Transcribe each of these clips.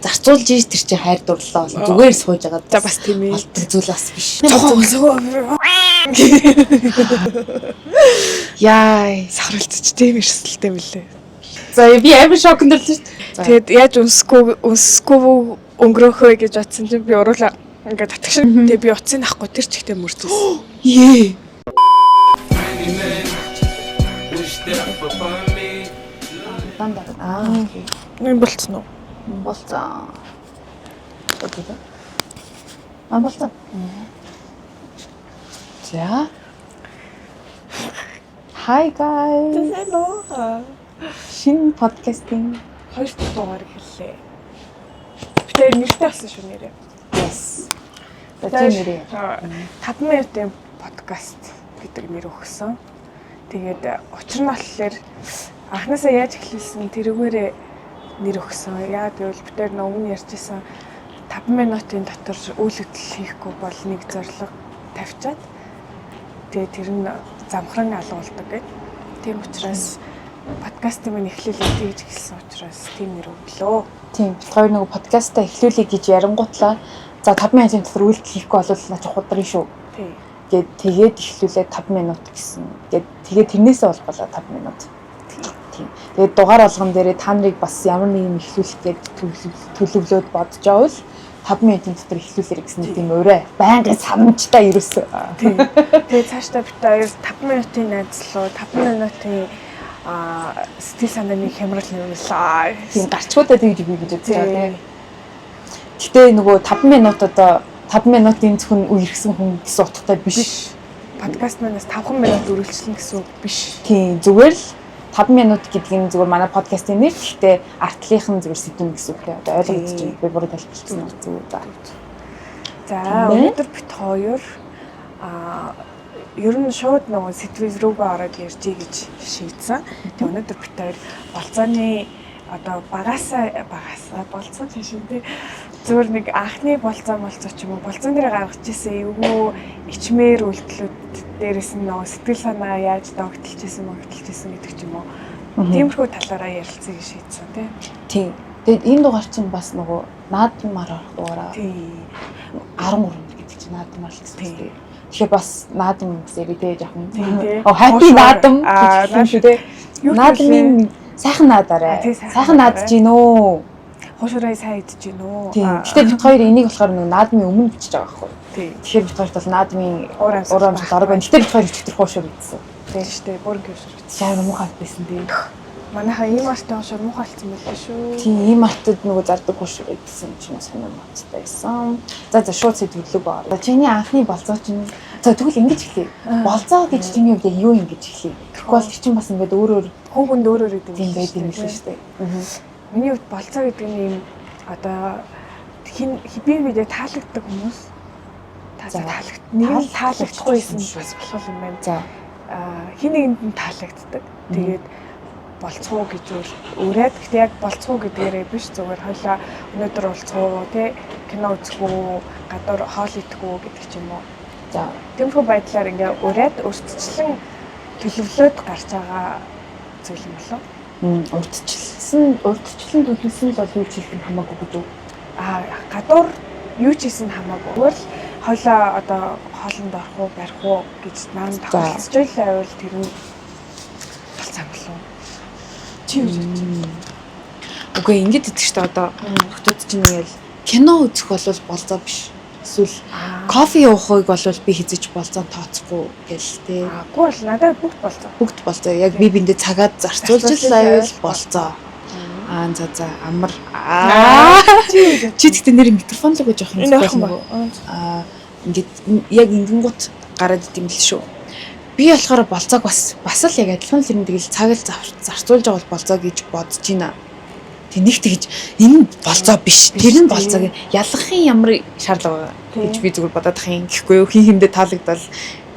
зарцуулж ийж тэр чинь хайр дурлалаа бол зүгээр сууж байгаа. За бас тийм ээ. Болдог зүйл бас биш. Яа, Сахарлцч тийм эрсдэлтэй мөлий. за би амар шокнд орлоо шүү дээ. Тэгэд яаж үнсэхгүй өнгөрөөхөө гэж бодсон чинь би уруулаа ингээд татгшин. Тэгээ би утсыг авахгүй тэр чигтээ мөрцөөсөн. Ее. Энэ болцсон уу? Болцсон. Болцсон. За. Hi guys. Hello. Шинэ подкастын 2 дахь дугаар хэллээ. Би тэр нэртэй болсон шүү нэрээ. yes. Тийм нэрээ. 5 минутын подкаст гэдэг нэр өгсөн. Тэгээд учир нь болохоор анхнаасаа яаж эхлүүлсэн тэрүүгээрээ нэр өгсөн. Яагаад гэвэл би тэр өмнө ярьжсэн 5 минутын дотор үйл хөдлөл хийхгүй бол нэг зорилго тавьчаад тэгээд тэр нь замхран алгуулдаг гэдэг. Тийм учраас подкастын минь эхлүүлээ тэгж хэлсэн учраас тийм нэр өглөө. Тийм. Хоёр нэг подкастаа эхлүүлэе гэж ярингуутлаа. За 5 минутын дотор үйлдэл хийхгүй бол наач худрын шүү. Тийм. Тэгээд эхлүүлээ 5 минут гэсэн. Тэгээд тэрнээсээ болголоо 5 минут. Тийм. Тэгээд дугаар болгон дээрээ та нарыг бас ямар нэг юм эхлүүлэх гээд төлөвлөөд бодож авал 5 минутын дотор эхлүүлээрэй гэсэн тийм урай. Байнгын санамжтай ерөөсөө. Тийм. Тэгээд цаашдаа бид хоёр 5 минутын найзлуу 5 минутын сэтгэл санааны хямрал нэмэлээ. Тийм гарчгуудаа тэгж бий гэж бодож байгаа тийм. Гэтэ нөгөө 5 минут одоо 5 минутын зөвхөн үерхсэн хүн гэсэн утгатай биш. Подкаст манаас 5 минут үргэлжлэнэ гэсэн үг биш. Тийм зүгээр л 5 минут гэдэг нь зүгээр манай подкастын нэр. Гэхдээ артлынхан зүгээр сэдвэн гэсэн үг. Одоо ойлгож байна. Би буруу тайлбарласан уу зүгээр. За өнөөдөр бид хоёр ер нь шууд нөгөө сэдвээс рүүгээ ороод ярьжээ гэж шийдсэн. Тэгээ өнөөдөр бид хоёр болцооны одоо багасаа болцоо тийм тий. Зүгээр нэг анхны болцоо ч юм уу болцоон дээр гаргаж ирсэн эвгүй ичмээр үйлдэлүүд дээрээс нь нөгөө сэтгэл санаа яаж догтлжсэн гэдэг ч юм уу. Тиймэрхүү талаараа ярилцъя гэж шийдсэн тий. Тийм. Тэгээд энэ дугаар чинь бас нөгөө наадмаар орох дугаараа. Тийм. 13 гэдэг чинь наадмаар л гэсэн тийм. Тэгэхээр бас наадам зэрэг тий жоохон. Happy наадам гэж юм шүү тий. Наадмын сайхан наадаарай. Сайхан наадж гинөө. Хуушраа сайн идэж гинөө. Тийм. Гэтэ бид хоёр энийг болохоор нэг наадмын өмнө бичиж байгаа байхгүй. Тийм. Тэгэхээр бид хоёрт бол наадмын урамшил орог байна. Гэтэ бид хоёр өчтөр хуушраа идсэн. Тийм шүү дээ. Бүрэн гэршэр. Сайн муухай байсан тий. Манайхаа ийм арттай хуушраа муухай болсон байлаа шүү. Тийм ийм артад нөгөө зардаг хуушраа идсэн чинь сонир моцтой байсан. За шууд сэдвэлэг баа. Чиний анхны болцоо чинь за тэгвэл ингэж эхлэе. Болцоо гэж чиний хувьд юу юм гэж эхлэе. Тэгэхгүй бол тэр чинь бас ингээд өөр хүүхэнд өөр идэв юм байдаг юм шүү дээ. Миний хувьд болцоо гэдэг нь юм одоо би бидээ таалагддаг хүмүүс нэг нь таалагдахгүй байсан бас болох юм байна. За хин нэгэнд нь таалагддаг. Тэгээд болцоо гэж өрөөд гэхдээ яг болцоо гэдгээрээ биш зүгээр хойлоо өнөөдөр болцоо тий кино үзэх үү гадуур хоол идэх үү гэдэг ч юм уу. За тиймэрхүү байдлаар ингээ өрөөд өртчлэн төлөвлөөд гарч байгаа зүйл юм болов. Урдчлэн төлөвлөсөн л юу ч хийх хамаагүй гэж үү? Гадуур юу ч хийсэн хамаагүй. Зүгээр л хойлоо одоо хоолнд орох уу, барих уу гэж наанд тохиолдож байвал тэр нь болцоо болов. Чи юу гэж байна? Үгүй ингэж идэх шүү дээ одоо хүмүүс чинь ингээл кино үзэх бол болцоо биш. Эсвэл кофе уухыг бол би хизэж болцоо тооцохгүй гэл тээ. Үгүй бол надад бүгд болцоо. Бүгд болцоо. Яг би биндээ цагаад зарцуулж л байвал болцоо. За амар. Чи тэгтээ нэр микрофон л гэж явах юм байна. Ингээд яг ингэнгут гараад идэм л шүү. Би болохоор болцоог бас л яг адилхан л юм тэгэл цаг л зарцуулж байгаа бол болцоо гэж бодож байна. Тэг нэг тэгж энэ болцоо биш. Тэр нь болцоог ялгахын ямар шаардлага гэж би зүгээр бодоод ах юм гэхгүй юу. Хин хиндэ таалагдал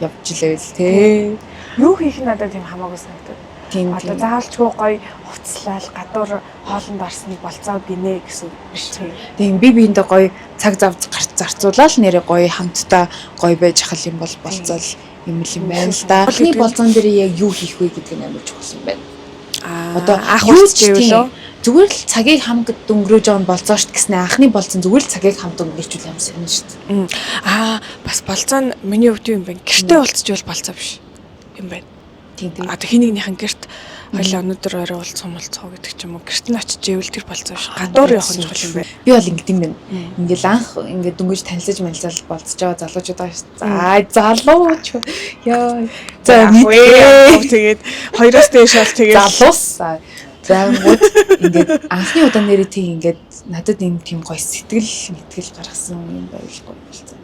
явж илээвэл тээ. Юу хийх надад тийм хамаагүй санагдав. Тийм. Одоо заалчгүй гоё хувцлал гадуур хоолнд орсныг болцоо гинэ гэсэн биш тийм. Тийм би биэндээ гоё цаг зав зарцуулаад нэрээ гоё хамтдаа гоё байж хал юм бол болцоол юм байна л да. Олны болцоон дээр яг юу хийх вэ гэдэг нь амар чухал юм байна. Одоо анх үуч гэвэл зүгээр л цагийг хамт өнгөрөөж байгаа нь болцоо ш гэснээр анхны болцсон зүгээр л цагийг хамт өнгөрөөжүүл юм сайн шүү дээ. Бас болцоо нь миний хувьд юм байна. Гэртээ уулзчихвал болцоо биш юм байна. Тийм. Хинэгнийхэн гэрт хоёлаа өнөөдөр орой уулзцоо гэдэг ч юм уу. Гэрт нь очиж ивэл тэр болцоо биш. Гадуур явах нь чухал юм байна. Би бол ингэдэм байна. Ингээл анх ингээд дөнгөж танилцаж мэлзэл болцож байгаа залуучууд байгаа шүү дээ. За залууч. Яа. За тэгээд хоёроос дээш бол тэгээд залуус. Заагууд ингээд анхны удаа нэрээ тийм ингээд надад энэ тийм гоё сэтгэл гаргасан юм байлгүй болцоо.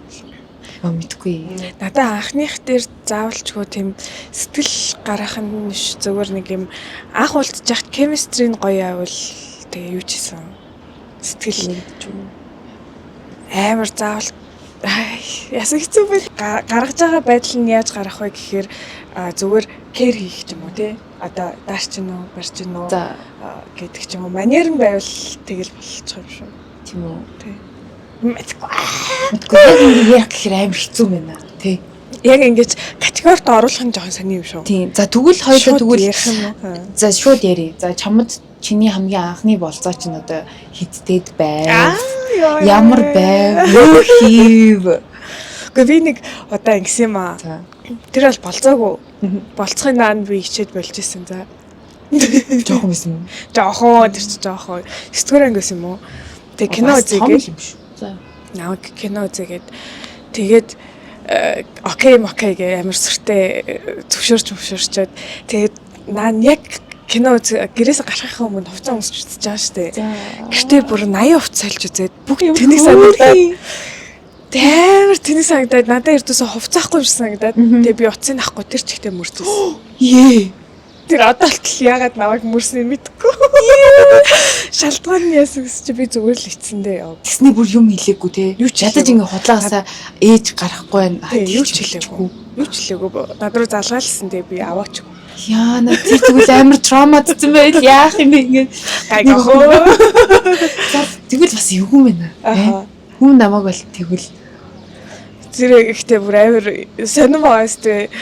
Мэдгүй. Надаа анхных дээр заавалчгүй тийм сэтгэл гарах нь зүгээр нэг юм анх уулзж яхад chemistry-н гоё авал тэгээ юу ч хийсэн. Сэтгэл амар заавал ясаг хэцүү байна. Гаргаж байгаа байдал нь яаж гарах вэ гэхээр зүгээр care хийх ч юм уу тий. Одоо даарч гинөө, барьж гинөө гэдэг ч юм уу. Манер нь байвал тэгэл болчих юм шүү. Тийм үү? Тий. Мэдгүй яг гэхээр амар хэцүү байна тий. Яг ингэж категорид оруулах нь жоохон сони юм шүү. Тийм. За тэгвэл хоёулаа тэгвэл ярих юм уу? За шууд ярий. За чамд чиний хамгийн анхны болцоо чинь одоо хиттэйд байв. Ямар байв? Юу хийв? Гэхдээ би нэг одоо ингэсэн юм аа. Тэр бол болцоогүй. Болцохын наанд би хичээд болж исэн за. Жохон байсан юм. Жохон тэр чи жохон. 9 дугаар ангиас юм уу? Тэг кино үзээгээд. За. Наа кино үзээгээд тэгээд окей гэ амар сүртэй зөвшөөрчөөд тэгээд наа яг кино гэрээс гарахын өмнө хувцас өмсч үзэж байгаа штэ. Гэртээ бүр 80 хувцас сольж үзээд бүгд тэнийг санагдаад амар тэнийг санагдаад надад эрдөөсөө хувцаахгүй юм шиг санагдаад тэгээ би утсыг авахгүй тэр чигтээ мөрчөөсөн. Ее. Тэр одоо л яагаад намайг мөрснээ мэдэхгүй. Шалтгаан нь яасан гэж би зүгээр л ицсэндээ яв. Тэсний бүр юм хэлээгүй те. Ядаж ингэ худлаасаа ээж гарахгүй байна. Юу ч хэлээгүй. Над руу залгаалсан дээ би аваач. Яа на тэр тэгвэл амар травматсан байл яах юм бэ ингэ. Гайхаа. Тэгвэл бас юу юм байна. Хүн намайг бол тэгвэл зэрэг ихтэй бүр амар сонирн байгаас тэ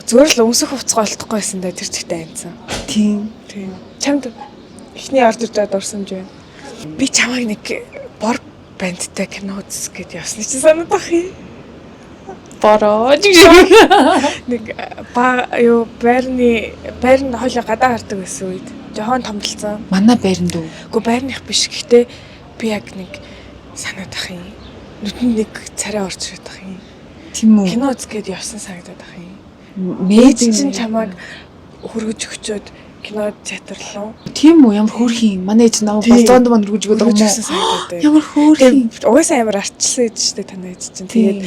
зүгээр л өмсөх хувцас олдохгүй байсан да тэр чигтээ амцсан. Тийм. Чамд эхний орж ирээд дурсамж байна. Би чамайг нэг бор бандтай кино үзэх гээд явсны чи санаад бах юм. Бороо. Нэг байрны хойлоо гадаа хардаг байсан үед жохон томдолцсон. Манай байранд уу? Үгүй байрных биш. Гэхдээ би яг нэг санаад бах юм. Нүдэнд нэг царай орж ирээд бах юм. Тийм үү? Кино үзэх гээд явсан санагдаад бах юм. Мэж чинь чамайг хөргөж өгчөөд кино театрлуу. Тийм үү? Ямар хөөрхий юм. Манай ээж намайг болзоонд манд хөргөж өгöd юм. Ямар хөөрхий. Угаасаа амар арчлсан ээж штэ танай ээж чинь. Тэгээд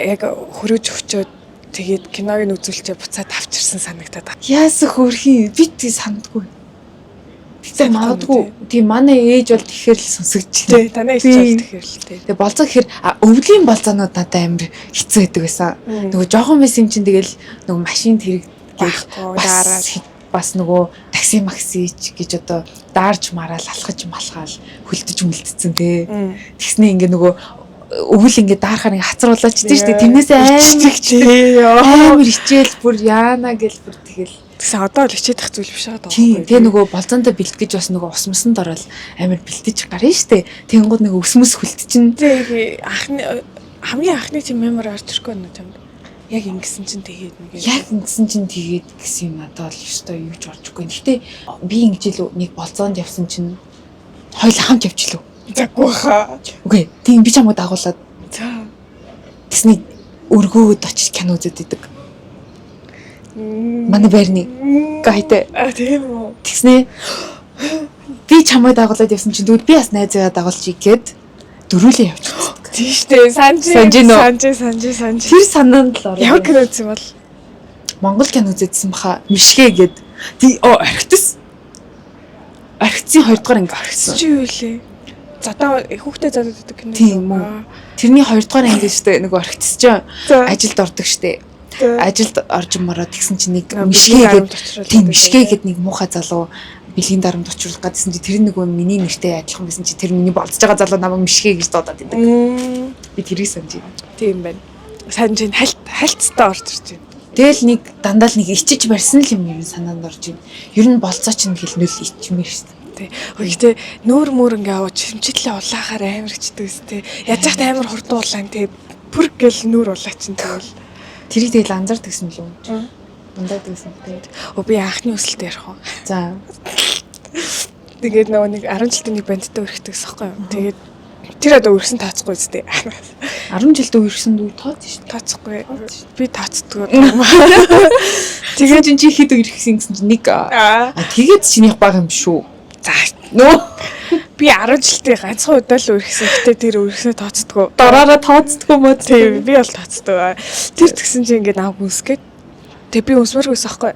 яг хөргөж өгчөөд тэгээд киног нь үзүүлчээ буцаад авчирсан санагдаад байна. Яасан хөөрхий. Би тийг сандгүй. Тэгсэн магадгүй. Тийм манай ээж бол тэгэхээр л сонсогч. Тий, танай ээж бол тэгэхээр л тий. Тэгээ болцоо гэхээр өвлийн болцоонууд надад амар хэцүү байдаг байсан. Нөгөө жоохон байсан юм чинь тэгэл нөгөө машин тэрэг бас нөгөө такси максич гэж одоо даарж мараал алхаж малхаал хөлдөж мөлдсөн тий. Тэгснээ ингээ нөгөө өвөл ингээ даарахаар ингээ хацруулаач тий штэ. Тэрнээсээ амар хичээл бүр яана гэл бүр тэгэл тэгсэн одоо л хичээд ах зүйл биш байгаа даа. Тэгээ нөгөө болцоондоо бэлтгэж бас нөгөө ус мөсөнд ороод амар бэлтэж гарна штэ. Тэнгууд нөгөө ус мөс хөлтчин. Тэгээ хамгийн анхны тийм мемор орж ирэхгүй нэ чамд. Яг ингэсэн чинь тэгээд нэг гэсэн юм надад л ёстой юу ч оржгүй. Гэхдээ би ингэж л нэг болцоонд явсан чинь хоёул хамт явчлаа. Заггүй хаа. Үгүй тийм би чамд дагуулад. За. Тэсний өргөөд очиж кино үзээд идэг. Манай байрны гайтай. Тийм үү. Тэгснээ би чамайг дагуулад явсан чинь тэгвэл би бас найзгаа дагуулчих гээд дөрүүлээ явчихсан. Тийштэй санж. Тэр санаанд л ороо. Ямар кино үзсэн бол Монгол кино үзсэн баха мишгэ гээд орхитс. Орхицын 2 дугаар анги орхисон. Чи юу вэ? Задаа хүүхдээ задаад байдаг кино. Тийм үү. Тэрний 2 дугаар анги штэ нөгөө орхицс чинь ажилд ордог штэ. Ажилд орж мороод тэгсэн чинь нэг мишгэ гээд нэг муухай залуу бэлгийн дарамт очруулах гэдсэн чи тэр нөгөө миний нэртэй адилхан байсан чи тэр миний болцож байгаа залуу намайг мишгэ гэж дуудаад байдаг. Би тэрийг санаж байна. Тийм байна. Санаж хальттай орж ирж байна. Тэгэл нэг дандаа л нэг ичиж барьсан л юм ер нь санаанд орж ийн. Ер нь болцоо чинь гэл нөл ичмээр шүү дээ. Гэхдээ нүүр мөр ингээ аваад чимчиллээ улаахаар амар хичдэг үстэй. Яаж захт амар хурдан улаан тэгээ бүр гэл нүүр улаачин тэгвэл тэрийг тэгэл анзаардаг юм л үү? Дундаад гэсэн тэгээд би анхны өсөлтөд ярих уу. за Тэгээд нөгөө нэг 10 жилийн нэг бандтай өрхтөгс байхгүй юу. Тэгээд тэр одоо өргсөн тооцохгүй үстэй. 10 жилд үерсэн дүү тооц шүү дээ. Тооцохгүй. Би тооцдгоо. Тэгээд чи хэд үерхсэн гэсэн чинь нэг тэгээд чинийх бага юм шүү. За нөө би 10 жилдээ ганцхан удаа л өргсөн. Гэтэ тэр өргснөө тооцдгоо. Дораараа тооцдгоо мод. Тийм би бол тооцдог. Тэр тэгсэн чинь ингээд аав үсгээд тэг би унсмааргүйс аахгүй.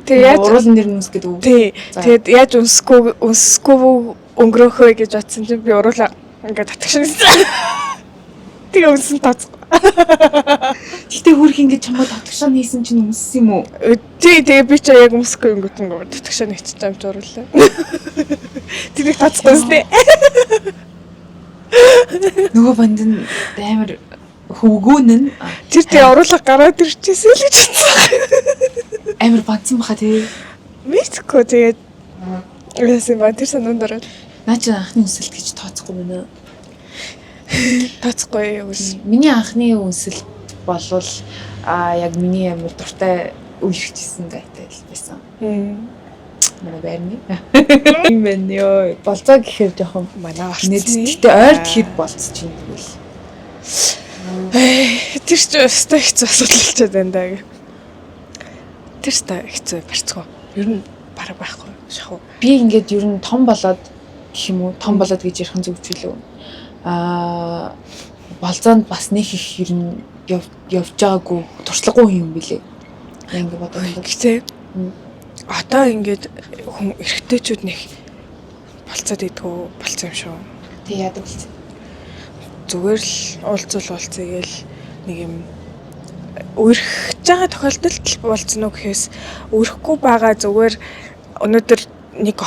Тэг яаж уруулан нэр нүс гэдэг үү? Тий. Тэгээд яаж унсгүй өнгөрөөхөө гэж бодсон чинь би уруулаа ингээд татгшинсан. Тэгээ унсан тооцоо. Гэтэ хөрх ингэж чамаа татгшаа хийсэн чинь үнссэн юм уу? Тий, тэгээ би ч яг өмсөхгүй өнгөтөнгөө татгшаа хийчих юм ч уруулаа. Тэрийг тооцохгүйстэй. Нөгөө банд нь амар хөвгүүн нь тэр тэгээ уруулаа гараад ирчихсэн л гэж бодсон. амар бандсан баха тий. Мэдхгүй тэгээд яасан ба тэр санаанд ороод Наа чи анхны үнсэлт гэж тооцохгүй байна. тооцохгүй үс. Миний анхны үнсэлт болвол яг миний амар дуртай үерхчихсэн гайтай л байсан. Манай байрны. Юм байна ёо. Болцоо гэхээр жоохон Манай Гэтэ ойр тэгэхэд болцож юм тэгвэл. Тэр ч өстой хэцүү асуудал болчиход байна даа. Тэр ч хэцүү барьцгаа. Ер нь бараг байхгүй шахав. Би ингээд ер нь том болоод гэх юм уу? Том болоод гэж ярих нь зүгчүүлээ. Болцоонд бас нэг их ер нь явж байгаагүй туршлагагүй юм билээ. Ингээ бодоод гэхдээ одоо ингээд хүн эрэгтэйчүүд нэг болцоод идэггүй болцсон юм шүү. Тэг яадаг болцсон. Зүгээр л уулзуулцъя гээл нэг юм өрхөж байгаа тохиолдолд болцсон уу гэхээс өрөхгүй байгаа зүгээр өнөөдөр нэг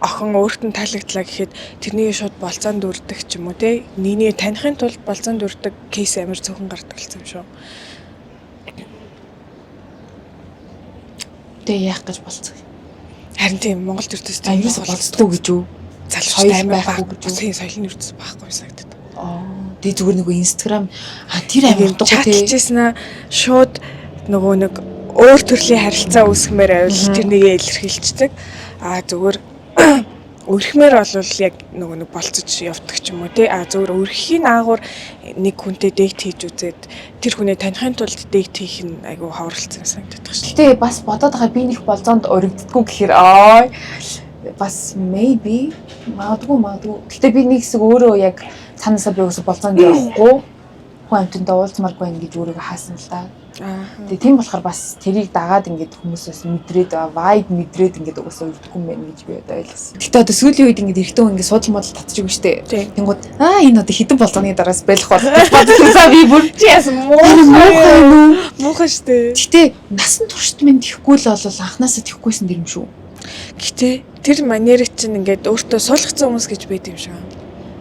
охин өөртөө таалагдлаа гэхэд тэрнийг шууд болцоонд үрдэг ч юм уу те нэгнийг танихын тулд болцоонд үрдэг кейс амар зөвхөн гардаг болсон юм шүү. Тэг яах гэж болцсон. Харин тийм Монгол төртөөс тийм болцдгоо гэж үү? Залхуй амар байхгүй гэж үгүй соёлын үрдэс байхгүй санагдаад. Тэг зүгээр нөгөө Instagram тэр амар дуугаа тий. Чатчихсан шууд нөгөө нэг өөр төрлийн харилцаа үүсгэмээр байвал тэрнийг илэрхийлцдэг. Зүгээр өрхмээр бол яг нөгөө нэг болцож явдаг ч юм уу тий. Зүгээр өрхийн аагуур нэг хүнтэй дэйт хийж үзээд тэр хүнээ танихын тулд дэйт хийх нь айгүй хавралцсан санагддаг шээ. Гэтэ бас бодоод байгаа би нэг болзоонд өргөддгүү гэхээр бас maybe магадгүй. Гэтэ би нэг хэсэг өөрөө яг цаанаасаа би өсө болзоонд явахгүй хүн амттай уулзмааргүй байна гэж өөрийгөө хаасан л да. Тэгээ тийм болохоор бас тэрийг дагаад ингээд хүмүүсээс мэдрээд vibe мэдрээд ингээд угаасаа өргөдгөө юм байна гэж би одоо ойлгосон. Гэтэ одоо сүүлийн үед ингээд эрэгтэй хүн ингээд суудлын модал татчих юм штэ. Тэнгууд энэ одоо хитэн болзооны дараас байх бол бодсон би бүр яасан муухай штэ. Гэтэ насан туршид минь тэхгүй л бол анханасаа тэхгүйсэн дэр юм шүү. Гэтэ тэр манер чинь ингээд өөртөө суулгацсан хүмүүс гэж байд юм шиг.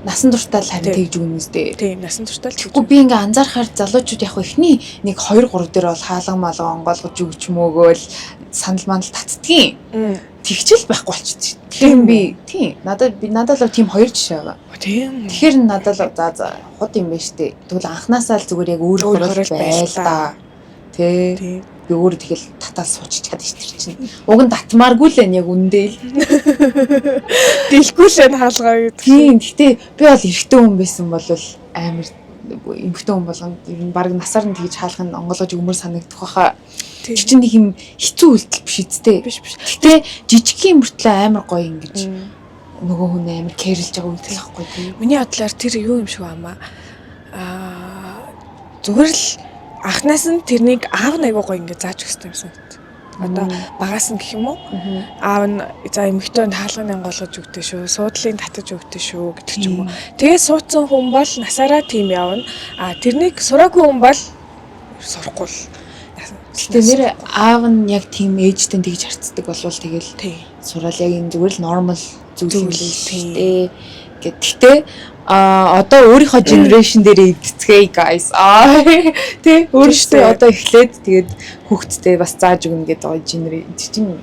Насан туршдаа л харин тэгж өгнө үстэй. Тийм, насан туршдаа л. Тэгэхгүй би ингээ анзаархаар залуучууд яг ихний нэг 2 3 дээр бол хаалга малга онгойлгож өгч мөөгөөл санал мандал татдгийн. Тэгчэл байхгүй болчихсон. Тэгэхээр би тийм надад л тийм 2 жишээ байгаа. Тийм. Тэгэхээр надад л за хот юм байна штэ. Тэгвэл анханасаа л зүгээр яг өөр хөрөл байл та. Тэ. Би өөр тэгэл татаад суучих чад штэ чинь. Уг нь татмааргүй л энэ яг үндээ л. Дэлгүй л энэ хаалгаа гэдэг. Тийм. Гэтэ би бол эрэгтэй хүн байсан бол амар эмэгтэй хүн болгонд ер нь баг насаар нь тэгж хаалх нь онгойлгож өгмөр санагдах байхаа. Тэр чинь нэг юм хэцүү үйлдэл биш үсттэй. Биш. Гэтэ жижигхэн мөртлөө амар гоё ингэж нөгөө хүн амар кэрлж байгаа үйлдэл ахгүй тийм. Миний бодлоор тэр юу юм шиг баамаа. Зүгээр л анхнаас нь тэрнийг аав нь айгуу гоё ингэ зааж өгсөн юм санагдав. Одоо багаас нь гэх юм уу? Аав нь за эмэгтэйнд хаалганы онгойлгож өгдөө шүү, суудлын татаж өгдөө шүү гэдэг ч юм уу. Тэгээ суудсан хүн бол насаараа тийм явна. Тэрнийг сураагүй хүн бол сурахгүй л. Гэтэ нэр аав нь яг тийм ээжтэй тэгж харцдаг болвол тэгэл сураал яг энэ зүгээр л нормал зүйл юм л шүү дээ. Гэхдээ одоо өөрийнхөө generation дээр эцгээ guys. Тэ өөрөөсөө одоо эхлээд тэгээд хүүхдтэй бас зааж өгнө гэдэг гоё generation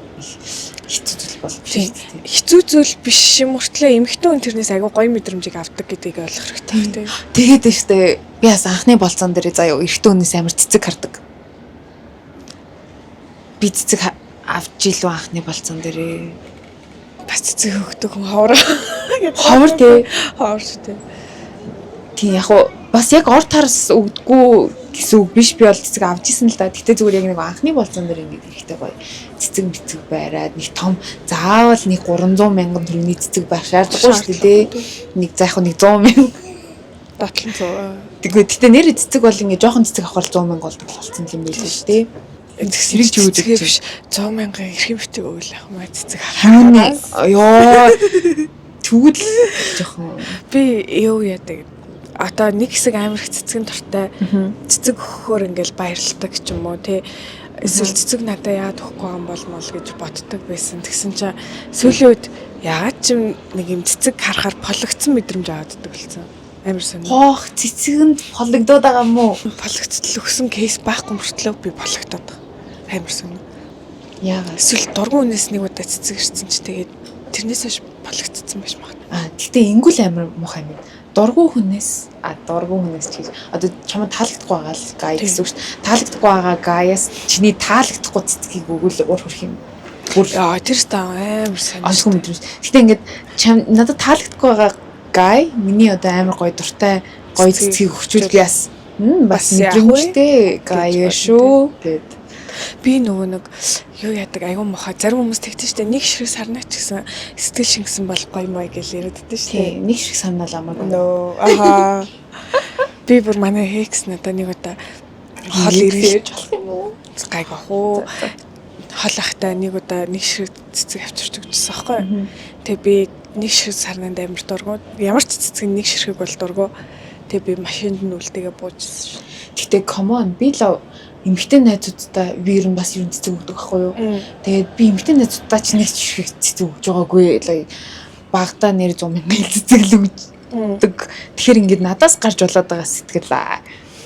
хэцүү зүйл бол биш шүү дээ. Хэцүү зүйл биш юм мөртлөө эмэгтэй хүн тэрнээс аягүй гоё мэдрэмжийг авдаг гэдгийг ойлгох хэрэгтэй тийм. Тэгээд штэ би бас анхны болцоон дээр заяа эрэгтэй хүнээс амар цэцэг хардаг. Би цэцэг авч илүү анхны болцоон дээр бас цэцэг хөөгдөг хүн ховор. Ховор тий. Ховор шүү дээ. Тийм яг уу бас яг ор тарс өгдөггүй гэсэн үг биш, би бол цэцэг авч исэн л да. Гэтэ зүгээр яг нэг анхны болцоон дээр ингээд ихтэй гоё цэцэг байраад нэг том заавал нэг 300,000 төгрөгийн цэцэг байх шаардлагагүй шүү дээ. Нэг заах нэг 100,000 дотлон 100. Гэтэ нэр цэцэг бол ингээд жоохон цэцэг авах 100,000 болдог болсон юм байл шүү дээ. Зэрэг ч үүдэх биш 100,000 эрхэм битэг өгөл ах маа цэцэг хараа. Ёо. Тэгвэл жоохон би юу яадаг. Одоо нэг хэсэг амар их цэцгийн дуртай цэцэг өгөхөөр ингээл баярлдаг ч юм уу тий. Эсвэл цэцэг надаа яагаад өгөхгүй юм бол гэж боддог байсан. Тэгсэн чинь сүүлийн үед яагаад ч нэг юм цэцэг харахаар пологцсон мэдрэмж авааддаг болсон. Амар сонир. Хоох цэцэгэнд пологдоод байгаа юм уу? Пологцол өгсөн кейс байхгүй мөртлөө би пологдоод байгаа. Амар сонир. Яагаад? Эсвэл дургуун хүнээс нэг удаа цэцэг ирсэн чи тэгээд тэрнээс хойш пологцсон байж магадгүй. Гэтэ ингүүл амар муухай юм. Дургуун хүнээс чи одоо чамд таалагдахгүй байгаа л гай гэсэн үг шүү дээ. Таалагдахгүй байгаа гаяас чиний таалагдахгүй цэцгийг өгвөл уур хөрх юм. Тэр та амар сонир. Онцгой мэдрэмж. Гэтэ ингээд надад таалагдахгүй байгаа гай миний одоо амар гоё дуртай гоё цэцгийг өгчүүл би бас мэдрэмжтэй гай шүү гэд. Би нөгөө нэг юу яадаг айгүй мохоо зарим хүмүүс тэгдэж штэ нэг ширхэг сарнаа ч гэсэн сэтгэл шингэсэн бол гоё мой гэж яриаддаг штэ. Нэг ширхэг сарнаа ламаагүй. Аха. Би бүр манай хекс надаа нэг удаа хол ирээж болох юм уу? Гайгүй хоо. Хол ахтай нэг удаа нэг ширхэг цэцэг авчирч өгчсөн аахгүй. Тэгээ би нэг ширхэг сарнаанд амар дургуу. Ямар ч цэцэг нэг ширхэг бол дургуу. Тэгээ би машинд нь үлдээгээ буужсэн. Гэтэ come on би л эмэгтэй найзуудтай би ер нь бас ер нь цэцэг өгдөг байхгүй юу. Тэгээд би эмэгтэй найзуудтай ч нэг ширхэг цэцэг өгж байгаагүй. Багтаа нэр 100,000 цэцэг л өгдөг. Тэгэхээр ингээд надаас гарч болоод байгаа сэтгэл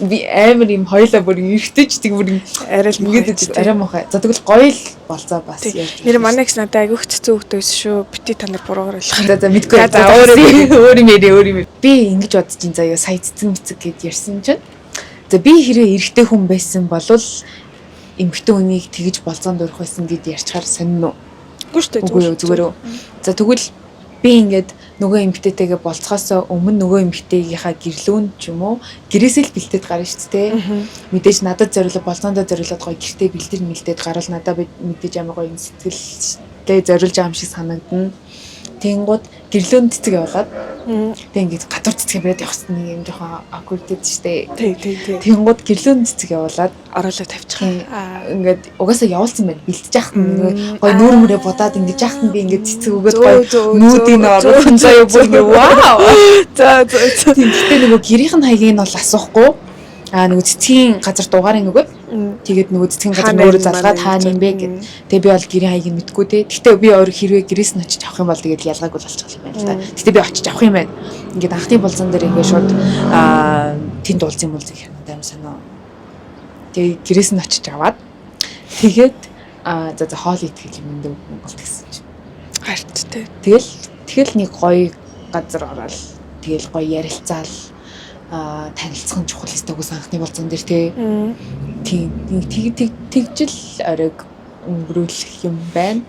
би амар юм хоёлаа бүр эргэжтэй ч тэг бүр арай л арай мохоо. За тэгвэл гоё л болцоо бас ярьж. Нэр манайс надад айгүйх цэцэг өгдөөс шүү. Бити та нар буруугаар ойлгох. За мэдгүй. Өөр юм. Би ингэж бодож ин заяа сая цэцэг гэд ярьсан чинь. За би хэрэг эрэгтэй хүн байсан болвол эмэгтэй хүнийг тэгж болцоонд өрөх байсан гэд ярьчаар сонин уу? Үгүй шүү дээ. Зүгээр үү. За тэгвэл би ингээд нөгөө эмэгтэйтэйгээ болцохоосоо өмнө нөгөө эмэгтэйгийнхаа гэрлүүн ч юм уу гэрээсээ л бэлтээд гарна шүү дээ. Мэдээж надад зориулаад болцоондоо зориулаад гоё гэртээ бэлдээд гарал надад мэдээж амар гоё сэтгэлдээ зориулж байгаа юм шиг санагдана. Тэнгууд гэрлүүн цэцэг явуулаад тэг ингээд гадуур цэцэг бариад явах нэг юм жоохон awkward гэдэг штэ. Тий. Тэнгууд гэрлүүн цэцэг явуулаад ороолоо тавьчих. Ингээд угаасаа явуулсан байна. Бэлтэж яхад нэг гоё нүүр мөрөө будаад ингээд яхад би ингээд цэцэг өгөөд гоё нүүдийн орхон заяа бүр вау. За. Тэгтээ нөгөө гэрийнх нь хаягийг нь бол асуухгүй. Нөгөө цэцгийн газар дугаарыг өгөөд тэгээд нөгөө цэцгийн газар өөрөө залгаад хаана юм бэ гэд. Тэгээ би бол гэрийн хаягийг мэдгүй те. Гэтэ би өөр хэрвээ гэрээс нь очиж авах юм бол тэгээд ялгаагүй болчих юм байна л да. Гэтэ би очиж авах юм байна. Ингээд анхны болзон дээр ингээд шууд тэнд уулзсан юм бол зэх юм даа санаа. Тэгээ гэрээс нь очиж аваад тэгээд за хоол итгэл юм дөө болт гэсэн чинь. Харт те. Тэгэл нэг гоё газар ороод тэгэл гоё ярилцаал танилцсан чухал хэвээр үгүйс анхны болзон дээр тэгжил оройг өнгөрүүлэх юм байна.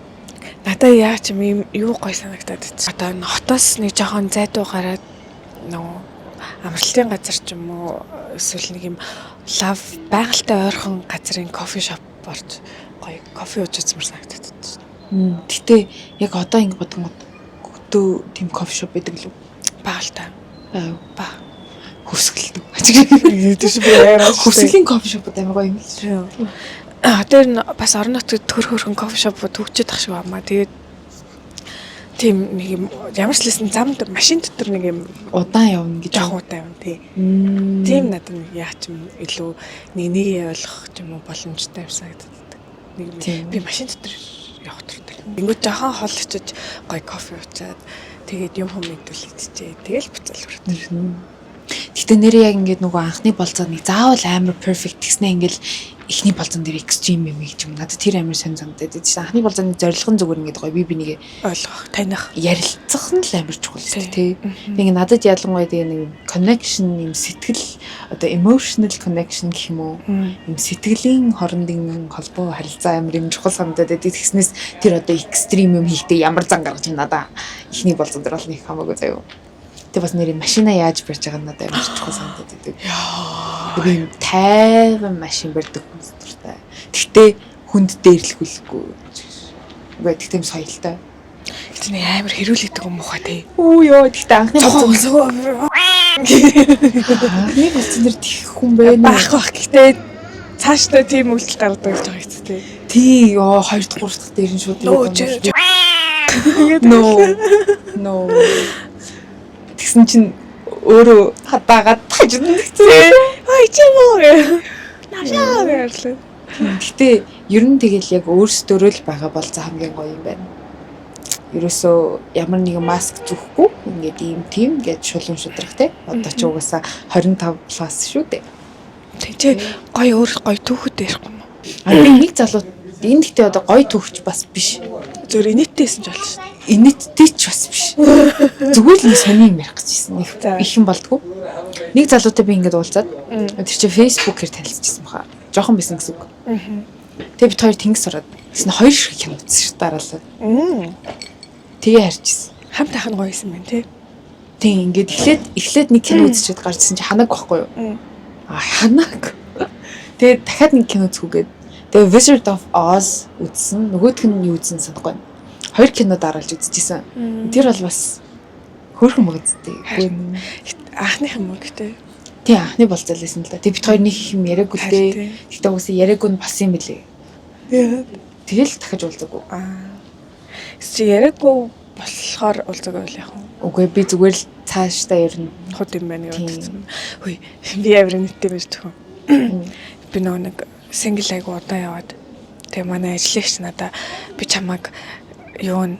Надаа яач юм юу гоё санагдаад байна. Одоо энэ хотоос нэг жоохон зайдуу гараад нөгөө амралтын газар ч юм уу эсвэл нэг юм лав байгальтай ойрхон газрын кофе шоп орж гоё кофе ууж үзмэр санагдаад байна. Гэтэ яг одоо ингэ бодгонгод өдөө тийм кофе шоп байдаг лөө байгальтай. Ба хөсгөлдөг. Хөсгөлийн кофе шопууд амар гоё юм л. Тэр бас орон нутгад хөрхөн кофе шопууд хөгжиж тах шиг байна. Тэгээд тийм нэг юм ямар ч лсэн замд машин дотор нэг юм удаан явна гэж жоох удаан явна тий. Тийм надад нэг яач юм илүү нэг ойлгох юм уу боломжтой санагдаад. Нэг би машин дотор явах туфтаг. Ингээд жоохон хол очиж гоё кофе уучаад Тэгээд юм мэдүүлэгдэжээ. Тэгэл буцаал хүрээ. Гэтэ нэр яг ингээд нөгөө анхны болцооны заавал амар perfect гэснээ ингээл эхний болцоон дээр extreme юм гэж юм. Надад тэр амар сонь санагдаад байсан. Анхны болцооны зорилго нь зүгээр ингээд гоё би бинийг ойлгох, таних, ярилцах нь л амар чухал шүү дээ. Тэг надад ялангуяа тэгээ нэг connection юм сэтгэл одоо emotional connection гэх юм уу? Юм сэтгэлийн хоорондын холбоо харилцаа амар юм чухал санагдаад байдаг. Тэгснээс тэр одоо extreme юм хийхдээ ямар зан гаргаж байна надаа. Эхний болцоон дээр бол нэг хамаагүй заяа. Тэг бас нэр машина яаж барьж байгаа нь надад амар чухал санагдаад байдаг. Би юм тайван машин барьдаг хүмүүс дуртай. Тэгтээ хүнд дээрлэхүүлэхгүй. Үгүй тэгтээ юм соёлтой. Гэтэ нэг амар хэрүүлэгдэг юм ухаа тий. Үу ёо тэгтээ анхны болцоо. Анхны болцоон дээр тих хүн байна. Бах. Гэтэ цаашдаа тийм үйлдэл гаргадаг гэж байгаа юм тий. Тий ёо 2 дахь 3 дахь дээр нь шууд No. Тэгсэн чинь өөрөө хадаагаад тажин гэсэн. Ой чимээ. Навшаа гэрлээ. Гэтэ ер нь тэгэл яг өөрсдөө л байгаа бол за хамгийн гоё юм байна. Ерөөсөө ямар нэгэн маск зүхгүй ингээд ийм тийм гэж шулуун шудрах те. Одоо ч угаасаа 25 плюс шүү дээ. Тэг гоё өөр гоё түүхэд ярихгүй юм уу? Би нэг залуу энэ гэхдээ одоо гоё түүхч бас биш. Зөв инээдтэйсэн ч болно шүү. Инээдтэй ч бас биш. Зүгээр л нэг сони юм ярих гэжсэн. Нэг их юм болдгоо. Нэг залуутай би ингээд уулзаад тэр чинь фэйсбүүкээр танилцчихсан баха. Жохон байсан гэсэн үг. Тэгээ бид хоёр тэнгис ороод гэсэн хоёр шиг юм үзсэн шүү дараалал. Тэгээ харчихсан. Хамт ахын гоё юм байна тий. Тэг ингээд эхлээд нэг кино үзчихээд гарчсан чи ханаг байхгүй юу? Ханаг. Тэгээ дахиад нэг кино үзхүүгээд тэгээ Wizard of Oz үзсэн. Нөгөөх нь юу үзсэн санахгүй байна. 2 кино дараалж үзчихсэн. Тэр бол бас хөөрхөн магадгүй. Анхных юм уу гэдэг. Тий анхны болцол байсан л да. Тэг бид хоёр нэг их юм яриаггүй дээ. Гэтэ уусаа яриаггүй нь бас юм билээ. Тэгэл дахиж уулзаагүй. Чи яриаггүй болохоор уулзаагүй л яах вэ? Үгүй би зүгээр л цаашдаа ярина. Худ юм байна гэж бодсон. Хөөе би авир нэттэй байж төхөн. Би нэг single айгу удаа яваад тэгээ манай ажлынч надаа би чамайг юу н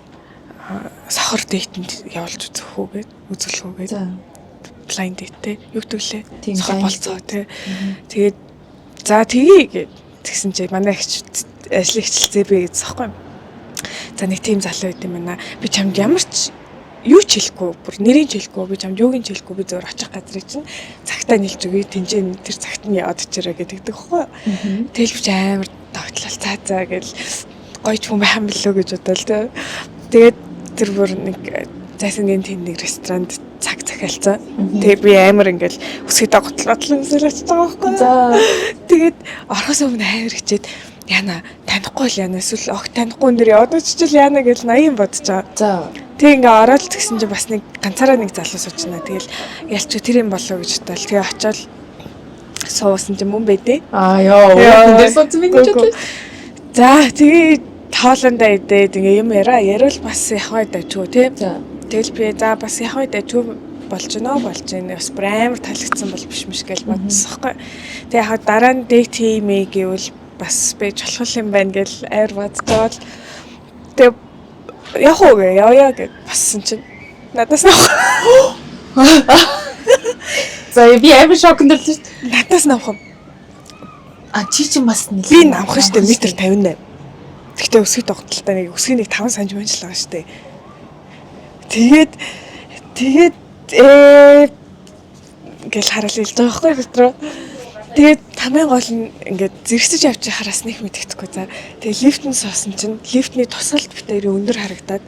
сохор дейтэнд явуулж үзэх үү гэд үзүүлэх үү гэд blind date те юу гэдгэлээ сохор болцоо те тэгээд за тгий гэд тэгсэн чи манай ихч ажлынчлцээ би гэсэхгүй за нэг тийм залуу байт юм байна би чамд ямар ч юу ч хэлэхгүй бүр нэрийг ч хэлэхгүй би чамд юуг нь ч хэлэхгүй би зөвөр очих газрыг чинь цагтаа нийлж өгье тэнцэн тэр цагт нь яваад очираа гэдэг байхгүй тэлбч амар тогтлол цаа гэл гоё ч хүн байх юм билүү гэж бодлоо тэгээд тэр бүр нэг зайсангийн тийм нэг ресторанд цаг захиалцсан тэгээ би амар ингээл өсгий дагтлаатлан өсөөлөж байгаа байхгүй тэгээд орохоос өмнө амар хичээд яна танихгүй л яна эсвэл ог танихгүй нэр яваад очичил яна гэж 80 бодож байгаа. Тэг ингээ ороод тэгсэн чинь бас нэг ганцаараа нэг залуу суучна. Тэгэл ялч тэр юм болоо гэж бодлоо. Тэгээ очиод суусан чинь мөн байдээ. Яа. Тэр суусан минь гэж бодлоо. За тэгээ тоолондоо идээд ингээ юм яриул бас явах дайчгүй тий. Тэгэл би за бас явах дайчгүй болж гинөө бас амар таалагдсан бол биш миш гэж бодсон байхгүй. Тэгээ яг дараа нь дэйт хиймээ гэвэл бас бэж болох юм байна гэл айр бодцоод тэг яваа гэж бассан чинь надаас авах. За би амар шокнд орлоо шүү дээ. Надаас авах. Чи чинь бас би авах шүү дээ метр 58. Гэхдээ өсгий тогтолтой нэг өсгий нэг 5 см л байгаа шүү дээ. Тэгээд гэл хараал илж байгаа байхгүй битрөө. Тэгээд хамгийн гол нь ингээд зэрэгсэж явж хараас нэг мэдгэхгүй за. Тэгээд лифтэн суусан чинь лифтний тусалд битэрийн өндөр харагдаад.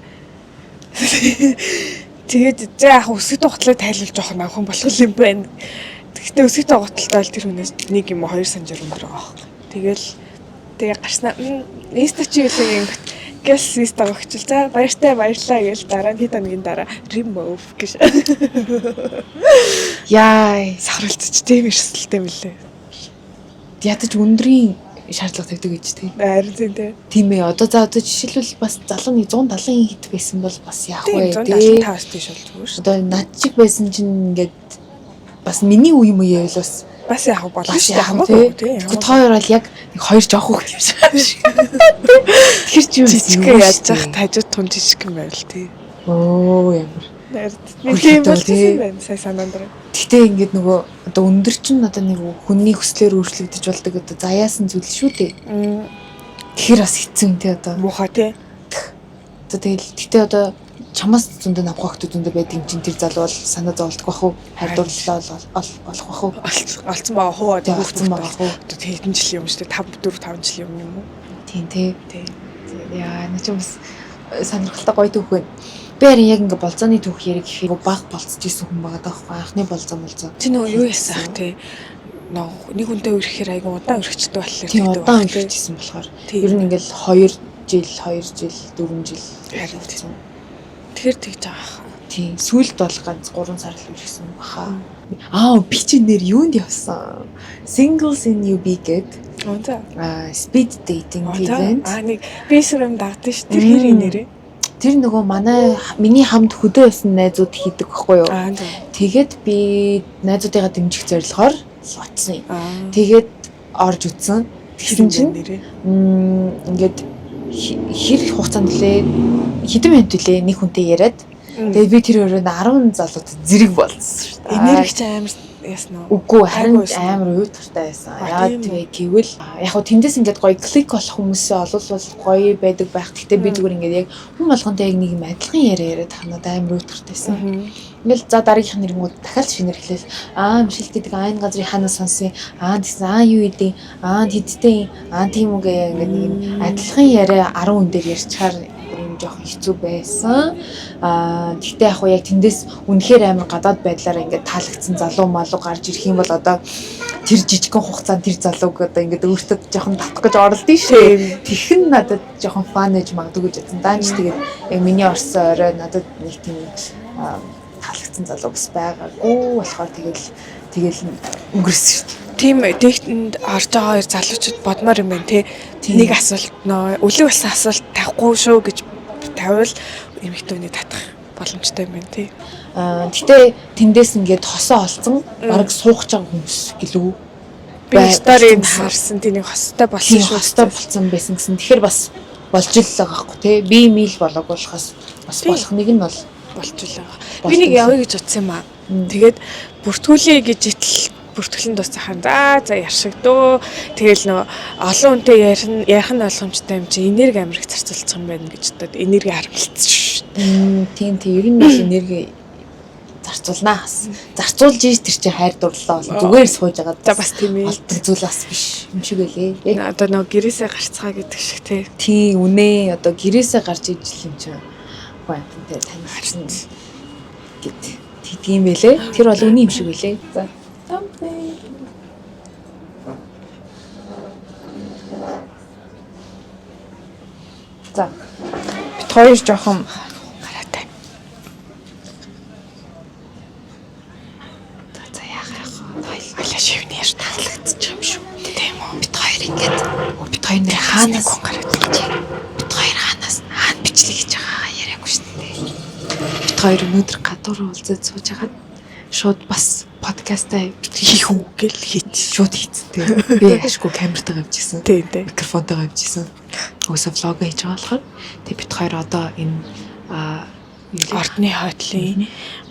Тэгээд за яг өсгий тогтлоо тайлбарж жоох авах болох юм байна. Гэхдээ өсгий тогтолтой тэр хүнээс 1 юм 2 см өндөр байгаа. Тэгээ гарснаа инста чи юу гэл инста өгчил за баярлаа гэж дараа нь хэд хоногийн дараа remove гэж. Яа, сахарлцч тийм эрсдэлтэй мөлий. Ядаж өндрийн шаардлага тавьдаг гэж тийм. Харин тийм ээ. Одоо жишээлбэл бас залууны 170 хэд байсан бол бас яах вэ? 175-аас тийш болчихгүй шүү. Одоо над чиг байсан чинь ингээд бас миний үе мөе л бас яах болох шүү дээ. Тэгэхгүй тоор бол яг нэг 2 жоох хөх юм шиг. Тэр чи юу жижиг яаж зах тажид тун жижиг юм байл тий. Оо ямар. Би тийм болчихсон байна сая санаанд дэр. Гэтэ ингээд нөгөө одоо өндөр чинь одоо нэг хүний хүслээр өөрчлөгдөж болдог одоо заяасан зүйл шүү дээ. Тэгэхээр бас хэцүү юм те одоо. Муухай те. Одоо тэгэл гэтэ одоо чамаас зөндөө намх хогтод зөндөө байдаг юм чинь тэр залуу бол санаа зовлдог бах уу? Хайрлууллаа болох бах уу? Олцсон байгаа хуу одоо хөгцсөн байгаа хуу? Одоо хэдэн жилийн өмнө шүү дээ 5 4 5 жилийн өмнө юм уу? Тийм те. Яа нэг юм бас сонирхолтой гоё түүх байна. Би харин яг ингээ болзооны түүх яриг гэхээр баг болцож исэн хүн байгаа даахгүй анхны болзоо. Чи нөгөө юу ясах те. Нэг хүнтэй үрэхээр айгу удаан үргэлжлэдэг болохоор тийм удаан үргэлжлэжсэн болохоор ер нь ингээл 2 жил 4 жил харин тийм. Тэгэхээр тэгж байгаа. Тийм сүүлд бол ганц 3 сар л үргэлжсэн баха. Би чи нэр юунд явсан? Singles in UB гэдэг. Speed dating event. Нэг бисрэм дагдаг ш. Тэр хэрийн нэрээ. Тэр нөгөө миний хамт хөдөө байсан найзууд хийдэг байхгүй юу? Тэгээд би найзуудыгаа дэмжих зорилгоор суудсан. Тэгээд орж үтсэн. Тэгсэн чинь ингээд хэр хугацаанд лээ хэдэн минут лээ нэг хүнтэй яриад тэгээд би тэр өрөөнд 10 залууд зэрэг болсон шүү дээ. Энергич амар яасан уу? Үгүй харин амар уйтартай байсан. Яагаад гэвэл яг хөө тэндээс ингээд гоё клик болох хүмүүсээ олвол гоё байдаг байх. Гэхдээ би зүгээр ингээд яг хүн болгонтэй яг нэг юм адилхан яриад ханаад амар уйтартайсан. Ингээл за дараагийнх нь нэрэнгүүд дахиад шинээр хэлээл Мишель гэдэг энэ газрын ханаа сонсон. Тэгсэн юу идэв? Хэдтэй? Тийм үгээ ингээд нэг юм адилхан яриа 10 хүн дээр ярьчихаар юм жоохон хэцүү байсан. Гэхдээ яг хуу яг тэндээс үнэхээр амар гадаад байдлаараа ингээд таалагдсан залуу малуу гарч ирэх юм бол одоо тэр жижигхэн хугацаанд тэр залууг одоо ингээд өөртөө жоохон татах гэж оролдсон шээ. Тэхэн надад жоохон фан ээж магадгүй гэж бодсон. Даанч тэгээд яг миний орсон орой надад нэг тийм таалагдсан залуу бас байгаагүй болохоор тэгэл өнгөрсөн шүү дээ. Тийм дэгтэнд орж байгаа хоёр залуучууд бодмоор юм байна те. Нэг асуулт үлэг болсон асуулт тавихгүй шүү гэж тавиул эмэгтэйний татах боломжтой юм байна те. Гэтэ тэндээс ингээд хосоо олцсон бараг суух гэж байгаа хүмүүс гэлүү. Би сторийг харсан тийм нэг хостой болсон шүү. Хостой болсон байсан гэсэн. Тэгэхээр бас болж л байгаа байхгүй те. Би имэйл болоог болохоос бас болох нэг нь бол болж л байгаа. Би нэг явъя гэж утсан юм аа. Тэгээд бүртгүүлээ гэж итл бүртгэлэн дуусахаар за яршигдөө. Тэгэл олон хүнтэй ярих нь ойлгомжтой юм чи энерги амар их зарцуулчих юм байна гэж бодоод энерги харамлцсан шүү. Тийм ер нь бол энерги зарцуулнаа. Зарцуулж ийж тэр чинь хайр дурлалаа бол зүгээр сууж байгаа. За бас тийм ээ. Олдсон зүйл бас биш юм шиг байлээ. Яг одоо гэрээсээ гарцгаа гэдэг шиг тий. Тийм үнэ одоо гэрээсээ гарч ижил юм чи. Хөөе тэ тань харсан гэт тийм байлээ. Тэр бол үний юм шиг байлээ. За За. Бид хоёр жоохон гараатай. За яах хоёлаа шивний яш таалагдчих юм шүү. Тийм үү. Бид хоёр ингээд бид хоёр нэр хаанаас гараад бид хоёр хаанаас хаана бичлэг хийж байгаа яриаггүй шүү дээ. Бид хоёр өнөөдөр гадуур уулзаад сууж хагаад шууд бас подкастаа хийх үгэл хийц шууд хийцтэй. Би ашгүй камертайгаа авчихсан. Тийм. Микрофонтойгоо авчихсан. Өсөө влог хийж байгаа болохоор тэг бид хоёр одоо энэ Ордны хойтлын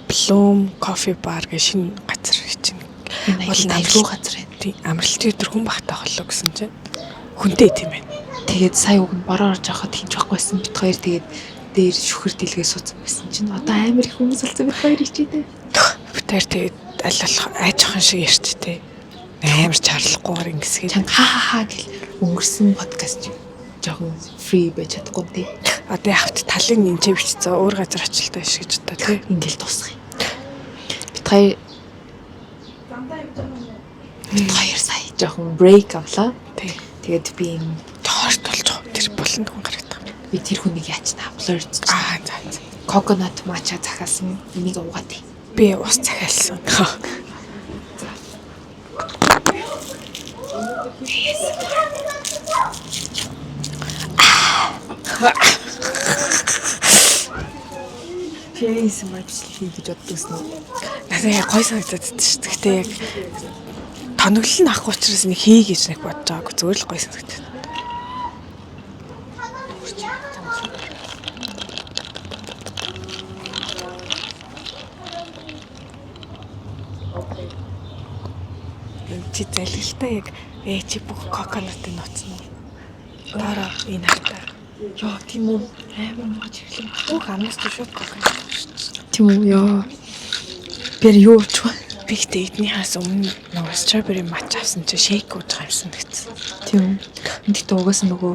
Bloom Coffee Bar гэх шинэ газар чинь бол амралтын газар байна. Тийм. Амралтын өдөр хүн багтаа холлоо гэсэн чинь хүнтэй тийм байна. Тэгээд сая уг нь бороо орж авахд хийж байхгүйсэн бид хоёр тэгээд дээр шүхэр дэлгээ суудсан байсан чинь одоо амар их хүмүүс болсон бид хоёр ичээдээ. Бид хоёр тэгээд аль болох айжхан шиг ярьчтэй. Амар чарлахгүйгээр ингэсгээд хаа гэл өнгөрсөн подкаст жоохон фри байж чадахгүй тий. Одоо явт талын нэмчээ бичсэн өөр газар очилтой биш гэж одоо тий. Ингээл дуусгая. Бид хоёр сая жоохон брейк авлаа. Тий. Тэгээд би энэ тоорт болж тэр болон хүн гараад байгаа. Би тэр хүнийг яачнаа блурж. За. Coconut matcha захиалсан энийг уугаад тий. Би ус захиалсан. Фейс матчлий гэж боддогсон уу? Надад яг гой санагдаад байна шүү. Гэхдээ яг тоноглол нь авах учраас нэг хий гэж нэг бодож байгаагүй зүгээр л гой санагдаад. Чи залилтаа яг чи бүх коконатын нууцсан уу? Дараа энэ хатаа. Яа тийм үү? Амар мууж ирлээ. Бүх амнаас шууд коконат шүү дээ. Тийм үү яа. Би юу ч Би ихтэй эднийхээс өмнө нөгөө strawberry matcha авсан чи shake ууж байгаа юмсан гэсэн. тийм. Эндээ угаасаа нөгөө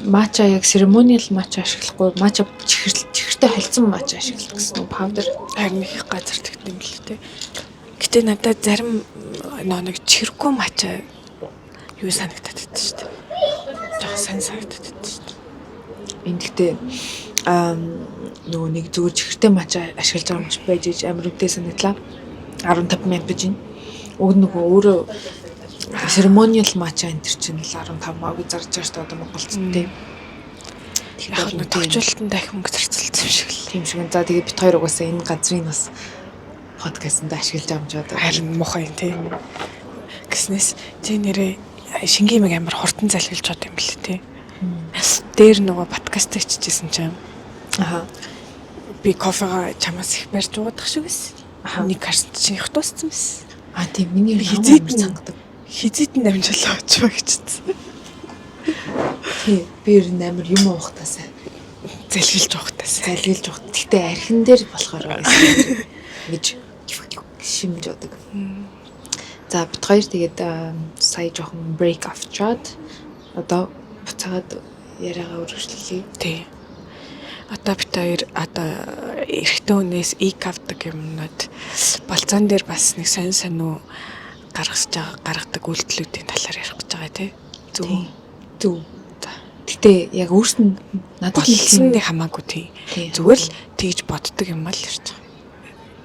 матча яг церемониал матча ашиглахгүй матча чихэртэй холцсон матча ашигладаг гэсэн паудер. Харин их газар тэгдэм л те. Гэтэ надад зарим нэг чихэргүй матча юу санагдаад байдаг шүү дээ. Жохо сайн санагдаад байдаг шүү дээ. Эндээ нөгөө нэг зүгээр чихэртэй матча ашиглаж байгаа юм шиг байж амар үдээ санагдлаа. 15 мянга гэж байна. Уг нөгөө өөрөө церемониал матча энэ төр чинь л 15 маяг зарж байгаа шүү дээ одоо Монголд тийм. Яг нэг төвчлөлтөнд дахин мөнгө зарцуулсан юм шиг л. Тийм шиг. За тэгээд бит хоёр угаасаа энэ газрын бас подкастт ашиглаж байгаа юм жоо. Харин муухай юм тийм. Гэснээс чи нэрээ шингиймэг амар хурдан залхилж чад юм бэл тий. Дээр нөгөө подкаст хийчихсэн чинь би кофега чамаас их барьж уудаг шиг байсан. Нэг харсан чинь их дууссан байсан. Тийм миний хизээд цангадаг. Хизээд нь амжуулаа оч ба гэжсэн. Тийм би ер нь амар юм уухтаасаа залхилж уухтаасаа. Залхилж уухт. Гэтэ архин дээр болохоор ингэж шимж удаг. За бит хоёр тэгээд сая жоохон break авчаад одоо буцаад яриагаа үргэлжлүүлье. Тий. Одоо бит хоёр одоо эрэгтэй хүнээс ик авдаг юмнууд болцоон дээр бас нэг сонь сонь гаргадаг үйлдэлүүдийн талаар ярих гэж байгаа тий. Зөв. Гэтэ яг өөрснөө надад болсон нэг хамаагүй тий. Зүгээр л тэгж боддог юм л ярьж байгаа.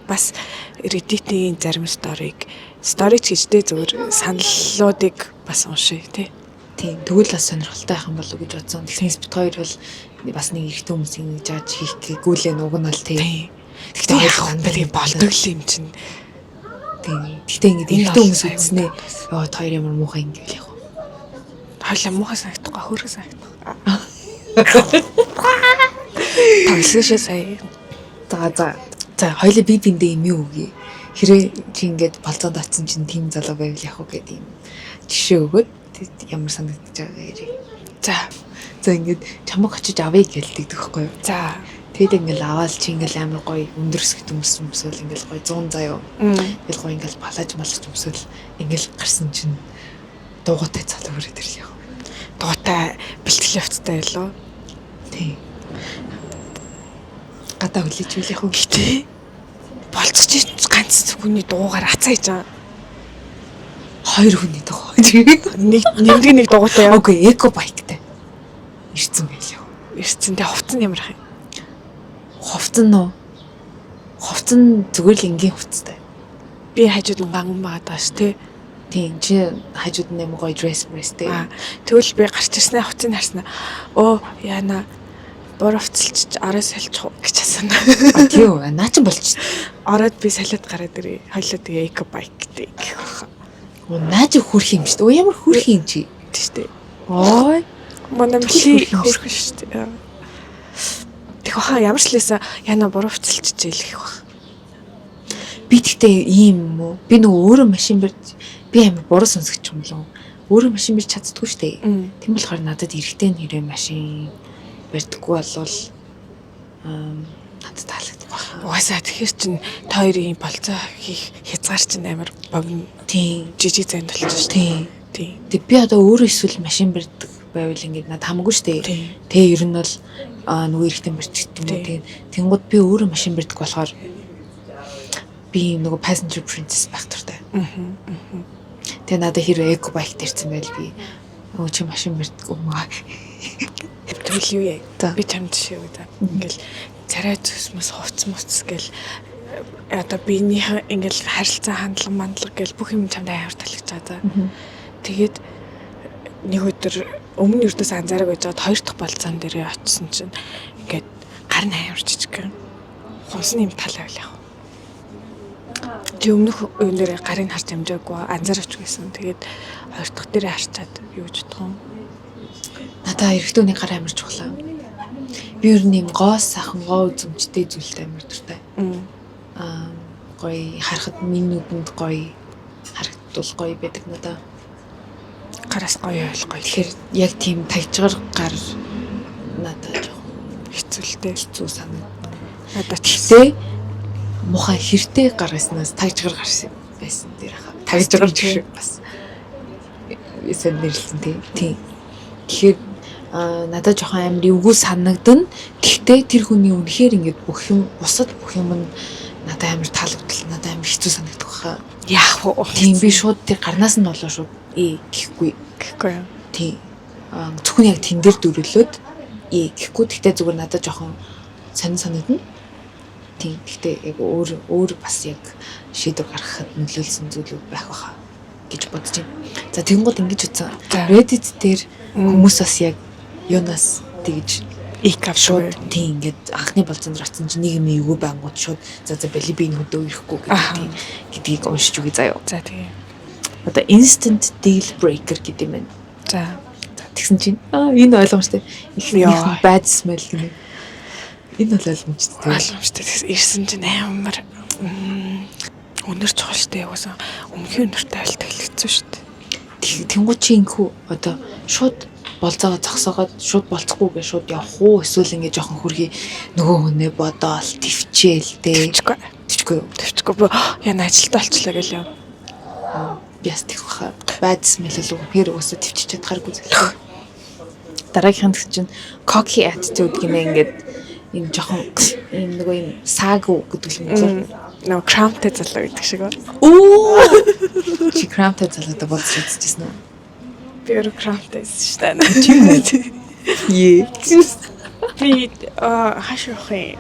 Бас Reddit-ийн зарим сторич гэжтэй зүгээр саналлуудыг бас уншия тий. Тийм тэгвэл бас сонирхолтой байх юм болов уу гэж бодсон. Тэгснээс бит хоёр бол бас нэг эрэгтэй хүмүүсийн нэг жааж хийх гээгүй л уг нь бол тий. Тэгтээ яах вэ? Тэгээ болдог л юм чинь. Тийм. Гэтэ ингэ эрэгтэй хүмүүс үзснээ ёо хоёр ямар муухай ингэ л яг. Хойлоо муухай санагдахгүй хөөрхөн санагдах. Тавсгашээ сая. За хоёлаа би биндээ юм юу үгүй. Хэрэг чи ингээд болцоонд атсан чинь тийм залуу байвал яг уу гэдэг юм жишээ өгөөд ямар санагдаж байгаа ярив. За ингээд чамаг очиж авъя гэлдэг байхгүй юу? За тэгэд ингээд аваад чи ингээд амар гоё өндөрсгт өмсөөл ингээд гоё 100 заяа. Тэгэл гоё ингээд палаж өмсөөл ингээд гарсан чинь дуугатай залуу өрөөд ирлээ. Дуугатай бэлтгэл явцтай байлоо. Тийм. Гадаа хүлээж үл яг уу гэтээ болцож ганц хүний дуугаар ацааж байгаа. Хоёр хүний дуу. Нэг дуугатай яа. Окей, эко байктай. Ирсэн байлаа. Ирсэн. Тэ хувцсан ямар ах юм? Хувцсан нөө. Хувцсан зүгээр л энгийн хувцтай. Би хажууд нь ганган байгаа даа ш тий. Тийм чи хажууд нь юм гоё дресс тий. Тэгвэл би гарч ирснээр хувцсыг харснаа. Оо яана бор хувцалч араа салчих гэж асууна. Тийм үү. Наа чи болчих. Ороод би салиад гараад ирээ. Хоёлоо тэгээ эко байк гэдэг гэх баха. Нааж хүрх юм шүү дээ. Ямар хүрх юм чи? Тийш дээ. Ой. Манай мөлийн хүрх шүү дээ. Тэг хаа ямар ч лээсэ яна буруу хувцалч ижээл гэх баха. Би тэгтээ ийм юм уу? Би нөгөө өөрөө машин барьж би амар буруу сонсгоч юм лөө. Өөрөө машин барьж чаддгүй шүү дээ. Тийм болохоор надад эргэтэй нэрээ машин барьдаггүй болвол надад таалагддаг байна. Угаасаа тэгэхээр чин та хоёрын болцоо хийх хязгаар чин амар богино. Тийм, жижиг зайд болчих шүү. Тийм. Тэг би одоо өөрөө эсвэл машин барьдаг байвал ингээд надад хамаагүй шүү дээ. Тэ ер нь бол нөгөө эргэтэй барьчих юм уу тийм. Тэнгууд би өөрөө машин барьдаг болохоор би нөгөө passenger princess байх туртай. Тэгээ надад хэрэг эко байк дэрсэн байл би өө чи машин барьдаг юм аа. Тэгвэл юу яа? Би чамд жишээ өгье. Ингээл царай зүсмэс хувцс гэл одоо биений ингээл харилцаа хандлага гэл бүх юм чамд амар таалагдж байгаа. Тэгээд нэг өдөр өмнө өрдөөс анзаараг байж байгаа 2 дахь болцоон дээрээ очисон чинь ингээд гарын амар жижиг гэн хонсны юм тал байл яах. Тэг өмнөх үеийн дээр гарын харж амжаагүй анзаарч байсан. Тэгээд 2 дахь дээрээ харчаад юу гэж бодох юм. Надаа эрэгтүүний гар амар чухлаа. Би ер нь юм гоо сайхан гоо үзэмжтэй зүйлтэй амар дуртай. гоё харахад миний нүдэнд гоё харагдвал гоё байдаг надаа. Гараас гоё ойл гоё. Тэгэхээр яг тийм тажгаар гар надад жоохон хэцүү санагдана. Надад тэгтээ муухай хэртэй гаргаснаас тажгаар гарсан байсан дээр хаа. Тажгаар шиг бас эсэд нэрлсэн тийм. Тэгэхээр надад жоохон амар эвгүй санагдана. Гэхдээ тэр хүний үнэхээр ингээд бүх юм бусад бүх юм нь надад амар таалагдтал, надад амар хэцүү санагдах хаа. Яах вэ? Тийм би шууд тэр гарнаас нь болоо шууд гэхгүй. Тийм. Зөвхөн яг тэн дээр дөрөлөөд гэхгүй. Гэхдээ зүгээр надад жоохон санагдана. Тийм. Гэхдээ яг өөр бас яг шийдвэр гаргахад нөлөөлсөн зүйлүүд байх байхаа гэж бодож байна. За тэгэнгүүт ингэж утсан. Reddit дээр хүмүүс бас яг юунаас тэгж шууд тийм ингээд анхны болцоонд очсон чинь нэг юм эвгүй байнгут шууд за бали би энэ хөдөө ирэхгүй гэдгийг уншиж үгүй заяа. За тийм. Одоо instant deal breaker гэдэг юм байна. За тэгсэн чинь энэ ойлгомжтой. Их bad smell гэнэ. Энэ бол ойлгомжтой. Тэгсэн ирсэн чинь амар өнөр чухал штэ яваасан. Өмнөхийн өнөртэй айлт хэлчихсэн штэ. Тэнгуү чи инхүү одоо шууд болцоогоо зогсоогоод шууд болцохгүйгээ шууд явах уу эсвэл ингээ жоохон хөргий нөгөө хүнээ бодоол твчээл дээ. Твчгүй. Яна ажилтаа олчлаа гэл яв. Би бас тийх баха. Bad smell л үгээр өсө твчиж чадхааргүй зүйлээ. Дараагийнх нь чинь cocky attitude гэмээ ингээд энэ жоохон энэ нөгөө юм саг гэдэг юм. Нөгөө crampтэй залуу гэдэг шиг ба. Чи crampтэй залуутай болж үзчихсэн үү? Би өөр crampтэй шүү дээ. Би хашихи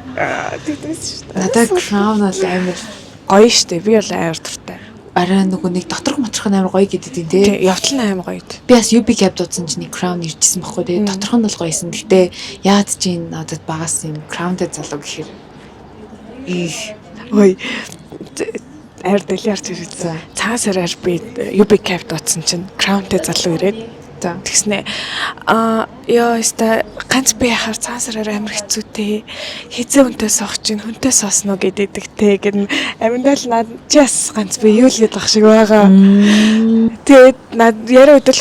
тэгдэс шүү дээ. Надад crown бол амар гоё штэ. Би бол амар дуртай. Арай нөгөө нэг доторх амар гоё гэдэг юм тий. Явтал нь амар гоё. Би бас UB cab дуудсан чинь нэг crown иржсэн баггүй тий. Доторх нь бол гоёсэн. Гэхдээ яад чи энэ надад багаас юм crownтэй залуу гэхээр ой ар дэлэрч ирсэн. Цаасараар би UB cab дуудсан чинь crownтэй залуу ирээд тэгснэ яа өста ганц би яхаар цаасараар амар хэцүүтэй хизээ хүнтэй суух чинь хүнтэй соосно гэдэг те гэн аминдал над чаас ганц би юу л гэдэг шиг байгаа. Тэгээд над яриа удал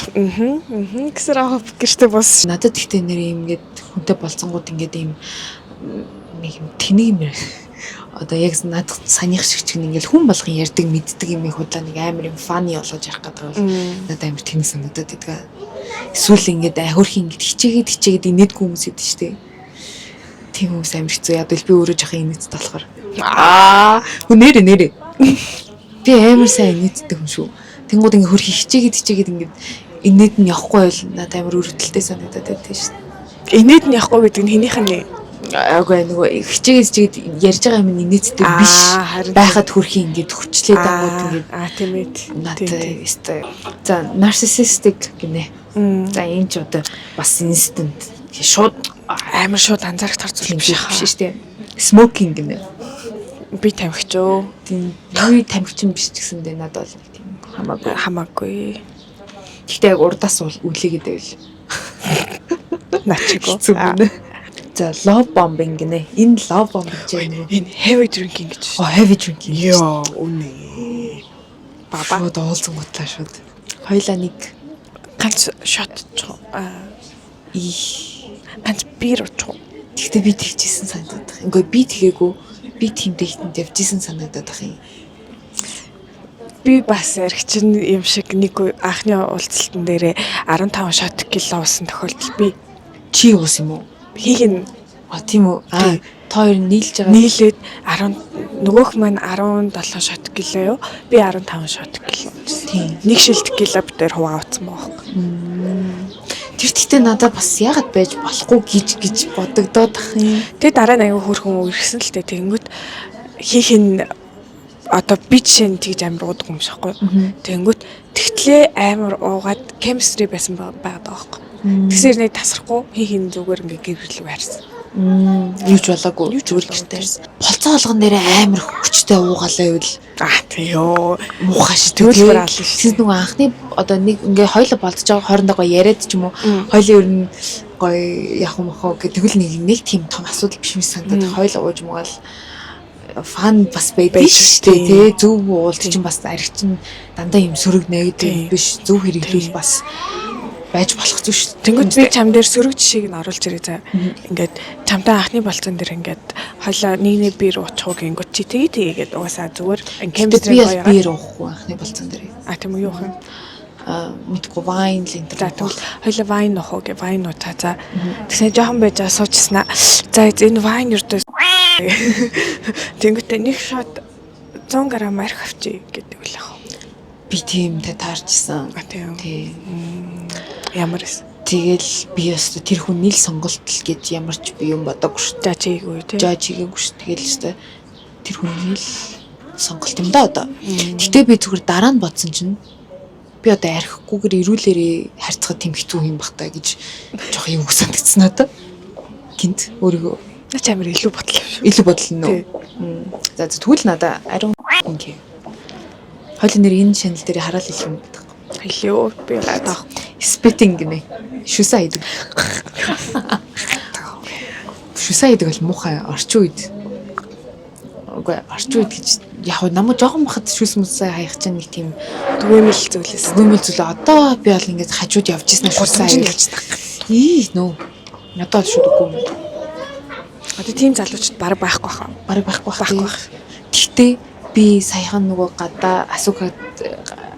гэсэр авах гэртээ бос. Надад ихтэй нэр юм ингээд хүнтэй болцонгууд ингээд юм нэг юм тэнийг юм одоо яг надад санийх шиг чинь ингээл хүн болгон ярьдаг мэддэг юм худлаа нэг амар юм фаны болгож ярих гэдэг бол надад амар тэнэг санагдаад байдаг. Эсвэл ингээд хөрхийн ингээд хичээгээд инээдгүй хүмүүс идэв штэ. Тийм хүмүүс амар хэцүү. Яг л би өөрөө жоохон инээдтэй болохоор. Нэрэ. Би амар сайн инээдтэй хүн шүү. Тэнгууд ингээд хөрхи хичээгээд ингээд инээд нь явахгүй бол надад амар өрөвдөлтэй санагдаад байдаг штэ. Инээд нь явахгүй гэдэг нь хинийх нь агай нөгөө хичээгээд ярьж байгаа юм инээдтэй биш байхад хөрхи ингээд хүчлээд ангууд ингээд тийм ээ надад өстэй. За narcissistic гинэ. За энэ ч одоо бас instant шууд амар шууд анзаарах тар зүйл биш шүү дээ. Smoking гинэ. Би тамхичөө. Тийм би тамхичин биш ч гэсэндээ надад бол нэг тийм хамаагүй. Гэхдээ яг урдаас үлээгээд байвал начиг. За love bombing гинэ. Энэ love bombing ч юм уу? Энэ heavy drinking гэж. Heavy drinking. Йоо үнэ. Баба уулзсан готлаа шууд. Хоёлаа нэг ганц shot чуу. Ганц бир чуу. Гэхдээ би тэгчихсэн санагдаад байна. Ингээ би тэгээгүй. Би тийм дэхтэнд явжсэн санагдаад байна юм. Би бас архичин юм шиг нэг анхны уулзалтан дээрээ 15 shot кило уусан тохиолдол би. Чи уус юм уу? Хийх тийм үү? Та хоёр нийлж байгаа. Нийлээд 10 нөгөөх маань 17 shot кило юу? Би 15 shot кило. Тийм. Нэг шилт кило битэр хуваа утсан байгаа. Тэр тэгтээ надад бас яагаад байж болохгүй гэж бодогдоод ах юм. Тэгээ дараа нь аягүй хөөрхөн үргэсэн л дээ. Тэнгүүт хийх нь одоо би жишээ нь тэгж амар уудаг юм шахгүй. Тэнгүүт тэгтлээ амар уугаад chemistry байсан байгаа байхгүй. Тэгсэр нэг тасрахгүй хийх нь зүгээр ингээ гэрэл байрсан. Юуч болоогүй зүгээр гэртээ ирсэн. Болцоо болгон дээр амар хүчтэй уугаалаа байвал тийё муухай шүү. Тэгвэл аль шүү. Нөгөө анхны одоо нэг ингээ хоёлоо болцож байгаа хоорондоо яриад ч юм уу. Хоёлын ер нь гоё яг юм хоо гэдэг л нэг тийм том асуудал биш юм санагдаад хоёлоо ууж муугаал фан бас байдаг шүү дээ тий. Зөв уулт чинь бас ариг чинь дандаа юм сөрөг нэгдэг биш. Зөв хэрэглүүл бас байж болох зүйл шүү. Тэнгүүд би чам дээр сөрөг жишээг нь оруулж ирээ за. Ингээд чамтай анхны болцсон дээр ингээд хойлоо нэг бир уучих гингүүд чи тэгээд угаасаа зүгээр chemistry гоё. Бир уухгүй анхны болцсон дээр. Тийм үү юу юм? Мэдгүй вайн л энэ. За тэгвэл хоёлаа вайн нохоо гэ вайн нутаа за. Тэгсэн жоохон байж асуучснаа. За энэ вайн юрдээ тэнгүүтээ нэг шот 100 г арх авчи гэдэг үл яах. Би тиймдээ таарчсан. Тийм. Ямар эс. Тэгэл би өстө тэр хүний л сонголт л гэж ямар ч би юм бодоагүй шүү. За чийггүй тийм. За чийгээгүй шүү. Тэгэл өстө тэр хүний л сонголт юм да одоо. Гэтэ би зүгээр дараа нь бодсон чинь би одоо архихгүйгээр ирүүлээрээ харьцахад тийм хэцүү юм бах та гэж жоох юм санагдсан надад. Гинт өөрийгөө наач амар илүү бодлоо шүү. Илүү бодлоо нөө. За тэгвэл надад ариун ингээ. Хойлын нэр энэ channel дээр хараал их юм байдаг. Хэлээ би таах. Spitting гинэ. Шүсаа идэг. Шүсаа идэг бол муухай орчин үед. Үгүй орчин үед гэж яг намайг жоохон бахад шүс мүсээ хаях чинь нэг тийм түгээмэл зүйлээс. Түгээмэл зүйл одоо би бол ингээд хажууд явж ирсэн шүсаа явж нөө. Надад шууд үгүй юм. Одоо тийм залуучууд баг байхгүй хаа. Баг байхгүй. Гэхдээ би саяхан нөгөө гадаа асуугаад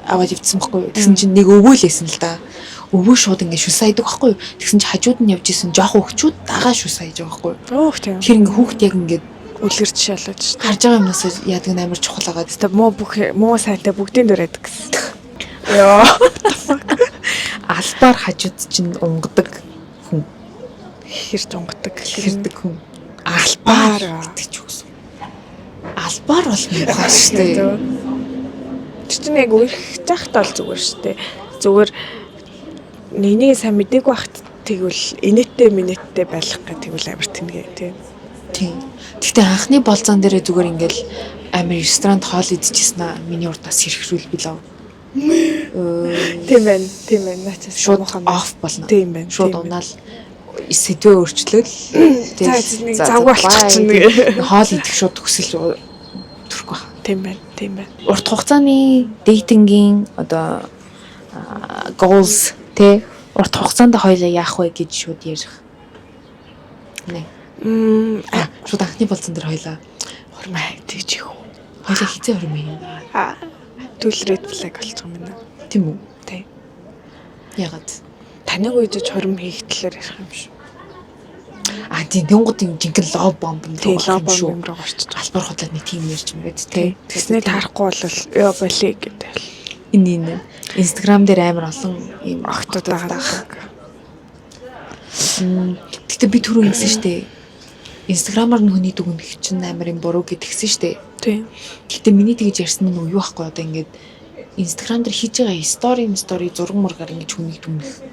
аваад ивдсэн байхгүй юу. Тэгсэн чинь нэг өвөөлсэн л да. Өвөө шууд ингээд шүсаа идэг байхгүй юу. Тэгсэн чинь хажууд нь явж исэн жоох хөвчүүд дагаа шүсаа иж байгаа байхгүй юу. Тийм. Тэр ингээд хүүхд яг ингээд үлгэр жишээлж шүү. Харж байгаа юмнаас яадаг амар чухал байгаа. Тэгвэл муу сайтай бүгдийн дөрөөд гэсэн. Йоо. Албаар хажууд чинь унгадаг хүн. Хэрж унгадаг. Хэрдэг хүн. Албаар гэдэг ч үгс. Албаар бол муухай шүү дээ. Тэр чинь яг үргэлж захтал зүгээр шүү дээ. Зүгээр нэгнийг сайн мдэггүй байхад тэгвэл инээдтэй минэттэй байх гэх тэгвэл амар тэнгээ тийм. Тийм. Гэхдээ анхны болцоон дээрээ зүгээр ингээл амар ресторанд хоол идчихсэн аа миний урдаас хэрхрүүл билээ. Тийм байна. Наачаас шууд оф болно. Тийм байна. Шууд унаал сэдвээ өөрчлөөл. Тийм. Завгүй болчихсон. Хоол идэх шууд төгсөл төрөх байх. Тийм байна. Урт хугацааны дейтингийн одоо goals тэ урт хугацаанд хоёлаа яах вэ гэж шууд ярих. Нэ. Шууд анхны болцсон дээр хоёлаа хормаа тэгж юу. Хоёлаа хизээ хормоо юм. Түл red flag болчих юм байна. Тийм үү? Тийм. Ягаад? Таныг үедж хорм хийх талаар ярих юм шүү. Тийм тэнгуудын жинхэнэ лов бомб юм шүү. Руу орчих. Албар худлаад нэг тийм ярьж юм гээд тий. Тэснээ таарахгүй бол ёо болий гэдэг. Энэ Instagram дээр амар олон юм охтууд байгаа. Гэтэ би түрүү ингэсэн штэ. Instagram-аар нь хүний дүгнэх чинь амар юм буруу гэдгсэн штэ. Тийм. Гэтэ миний тэгж ярьсан нь юу байхгүй одоо ингээд Instagram дээр хийж байгаа story зураг мургаар ингэж хүнийг дүгнэх.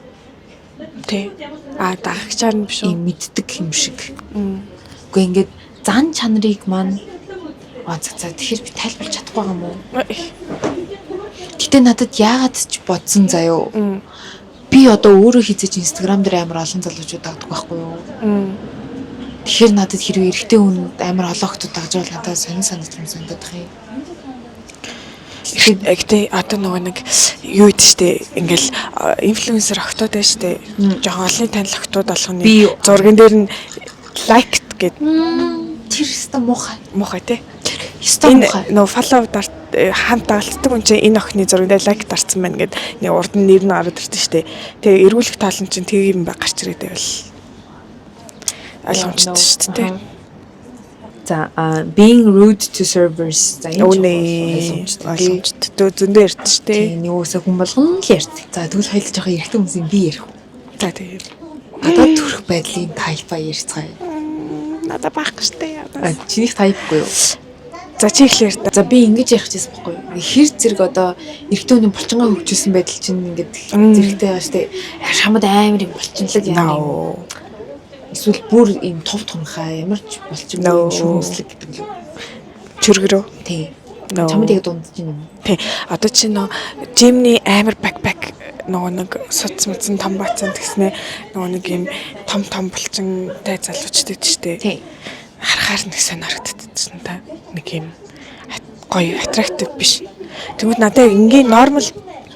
Тийм. Дагагчаар нь биш үү? Мэддэг юм шиг. Үгүй ингээд зан чанарыг маань тэгэхээр би тайлбарлаж чадахгүй юм уу? Гэтэ надад яагаад ч бодсон заяо. Би одоо өөрөө хийжэж Instagram дээр амар олон залуучууд дагдаг байхгүй юу? Тэгэхээр надад хэрвээ эрэгтэй хүн амар олон хүмүүс дагж бол надад санагдах юм. Гэхдээ одоо нэг юу гэдэг штэ ингээл инфлюенсер охтууд байж штэ жоохон олонний танил охтууд болгоны зурган дээр нь лайк гэд тэр өстө муухай тий. Өстө муухай. Нөө фоллоу хамт дагалддаг хүн чинь энэ охины зурган дээр лайк дарсан байна гэд нэг урд нь нэр нь ороод ирсэн штэ. Тэгээ эргүүлэх тоолн чинь тийг юм баг гарч ирээд байвал ойлгомжтой штэ тий. За being rude to servers за энэ ойлгомжтой зөндөө ярьж штэ. Тийм юусаа хүн болгон л ярьдаг. За тэгвэл хоёул жоохон эрэгтэй хүмүүсийн би ярих. За тийм. Надад төрөх байдлын тайпаа ярьцгаая. Надад байхгүй штэ. Чинийх тайпгүй юу? За чи ихлээр та. За би ингэж ярих гэсэн байхгүй юу? Хэр зэрэг одоо эрэгтэй хүний булчингаа хөгжүүлсэн байдал чинь ингээд зэрэгтэй байгаа штэ. Шамд амар юм булчинлаг юм. Эсвэл бүр ийм тов томхаа ямар ч болчих юм шүүмслэг гэдэг л. Чөргөрөө. Тийм. Чамд яг дундж юм. Тийм. Одоо чи жимний амар бэкпэк нэг суц мцэн том бацсан тэгснэ нэг юм том булчинтай залуучдаг штэ. Тийм. Харахаар нэг сонь харагддаг. харагдсан та. Нэг юм гоё attractive биш. Тэгвэл надад ингийн normal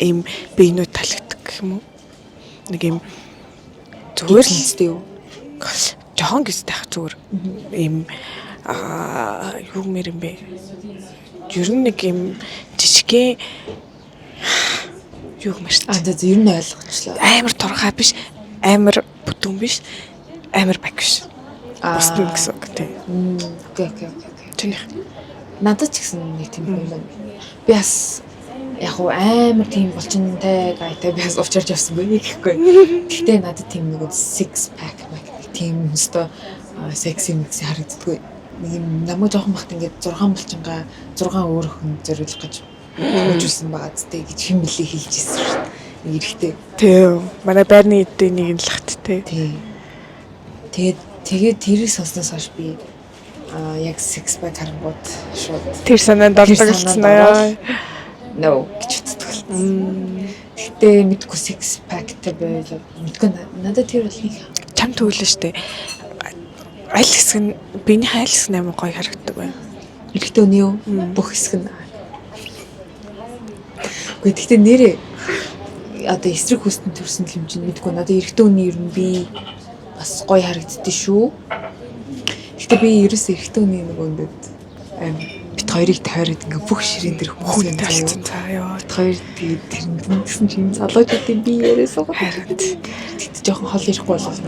ийм биенүүд таалагддаг гэх юм уу? Нэг юм зүгээр л Зүгтэй юу? жохон гэстэй зүгээр. Ийм юу мэр юм бэ? Ер нь нэг юм жижигхэн юу мэрч. Ер нь ойлгочлаа. Амар турхаа биш, амар бүтэн биш, амар баг биш. Бусдын гэсэн үг тийм. Окей. Тэний. Надад ч гэсэн нэг тийм юм байна. Би бас яг уу амар тийм булчинтай гайтай би бас уучрж явсан байх гэхгүй. Гэхдээ надад тийм нэг six pack тийм өстой секси микс харагддаггүй. Нэг юм намайг жоохон бахт ингээд 6 булчингаа 6 өөр хүн зориулах гэж хөөжүүлсэн байгаа зү гэж хэм билээ хэлжсэн шүү дээ. Нэг эрэхтэй. Тийм. Манай байрны эдийн нэг нь лагт те. Тийм. Тэгээд тэрийг сонснос хойш би яг six pack харангууд шууд Тэр санаанд ордогдсон аа. No гэж боддог. Гэтэ мэдгүй six packтэй байлаа. Мэдгүй надад тэр бол нэг Чам төвлөө штэ. Аль хэсэг нь биений аль хэсэг амар гоё харагддаг байна. эрэгтэй өний юу? Бүх хэсэг нь. Гэхдээ нэрээ одоо эсрэг хүстэнд төрсэн хэмжээнд мэдгүй надад эрэгтэй өний ер нь би бас гоё харагддээ шүү. Гэхдээ би ерөөсөө эрэгтэй өний нэг өндөд бит хоёрыг тойроод ингээ бүх ширээн дээр хүмүүс талцсан цаа ёо. Бит хоёр тэгээд тэрнээс чинь залуучуудын би яриасан гоо. Тэгт жоохон хол ирэхгүй болов.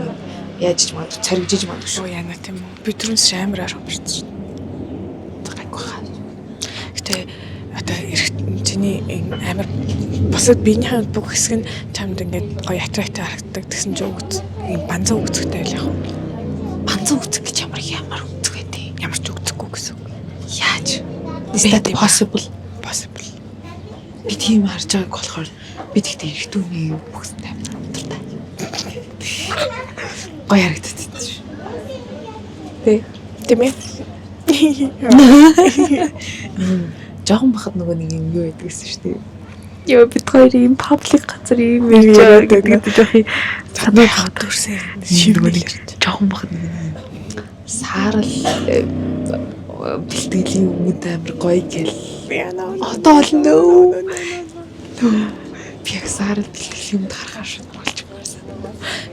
Яаж ч магадгүй царигжиж магадгүй шүү. Яна тийм үү. Би түрүүнс амар арга барьсан шүү. Гайгүй хаа. Гэтэ одоо чиний амар босод биений ханд бүх хэсэг нь чамд ингээд гоё attractive харагддаг гэсэн ч үг юм банзан үгцэгтэй байл яг. Банзан үгцэг гэж ямар үгцэг байдیں۔ Ямар ч үгцэхгүй гэсэн. Яаж? Is that possible? Possible. Би тийм харж байгааг болохоор би тэгтээ эргэтүүний бүхсэнтэй амтартай. Гоё харагддаг шүү. Тийм ээ. Жохон бахад нөгөө нэг юм юу байдаг гэсэн шүү дээ. Яа бит хоёрын паблик газар юм ярьж гэдэг жоохон санаа хатурсан шивнэлэр. Жохон бахад нэг саарл бэлтгэлийн өмнөд амир гоё гэл. Яна. Одоо л нөө. Би яг саарл бэлтгэлийн өмнөд харахаар шууд болж байсан.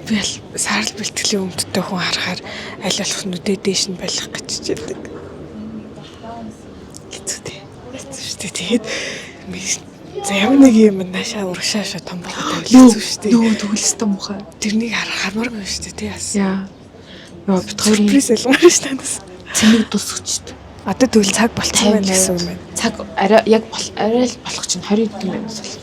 Би л саарл бэлтгэлийн өмдтэй хүн харахаар аль болох нүдээ дээш нь болох гэж хичээдэг. Хэцүүтэй. Тэгээд ямар нэг юм наашаа урагшаашаа том болоод тавилсан шүү дээ. Нөө төгөлстэй мухаа. Тэрнийг хармааргүй шүү дээ тий яс. Яа. Яа бит хоёрын Surprise ялмаар шүү дээ. цэник тусгчд. Одоо тэгвэл цаг болцсон байна гэсэн юм байна. Цаг арай яг арай л болох чинь 20 хэдэн минут бол.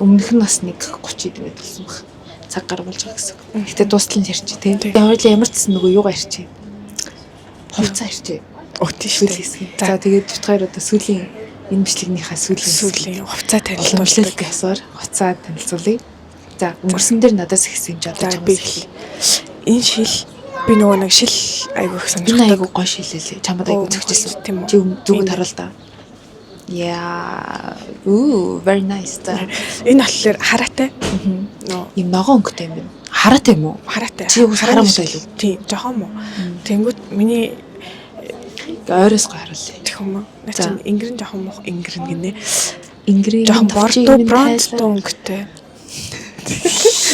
Өмнөх нь бас 1:30 гэдэг болсон баг. Цаг гар болж байгаа гэсэн. Гэтэ дуустал нь ярьчих тий. Ямар ч гэсэн нөгөө юугаа ярьчих. Хувцас ярьчих. Өтөн шүү дээ. За тэгээд бит хоёр одоо сүүлийн энэ бичлэгнийхаа сүүлийн хувцас танилцуулах гэсээр хувцас танилцуулъя. За өнгөрсөн дээр надаас ихсэн юм жаа би энэ шил би нөгөө нэг шил айгуух сонирхдаг. Айгуу гоё шилэлээ. Чамд айгуу зөгчсөн тийм үү? Чи зүгт харуул та. Yeah. Ooh, very nice. Энэ болохоор хараатай. Нөө юм ногоон өнгөтэй юм байна. Хараатай юм уу? Хараатай. Чи юу хараа муу байлуу? Тийм, жоохон муу. Тэнгүүт миний ойроос гоё харуулъя. Тэхэм үү. Начин ингэрэн жоохон муу ингэрэн гинэ. Ингэрэн жоохон бордо бронз өнгөтэй.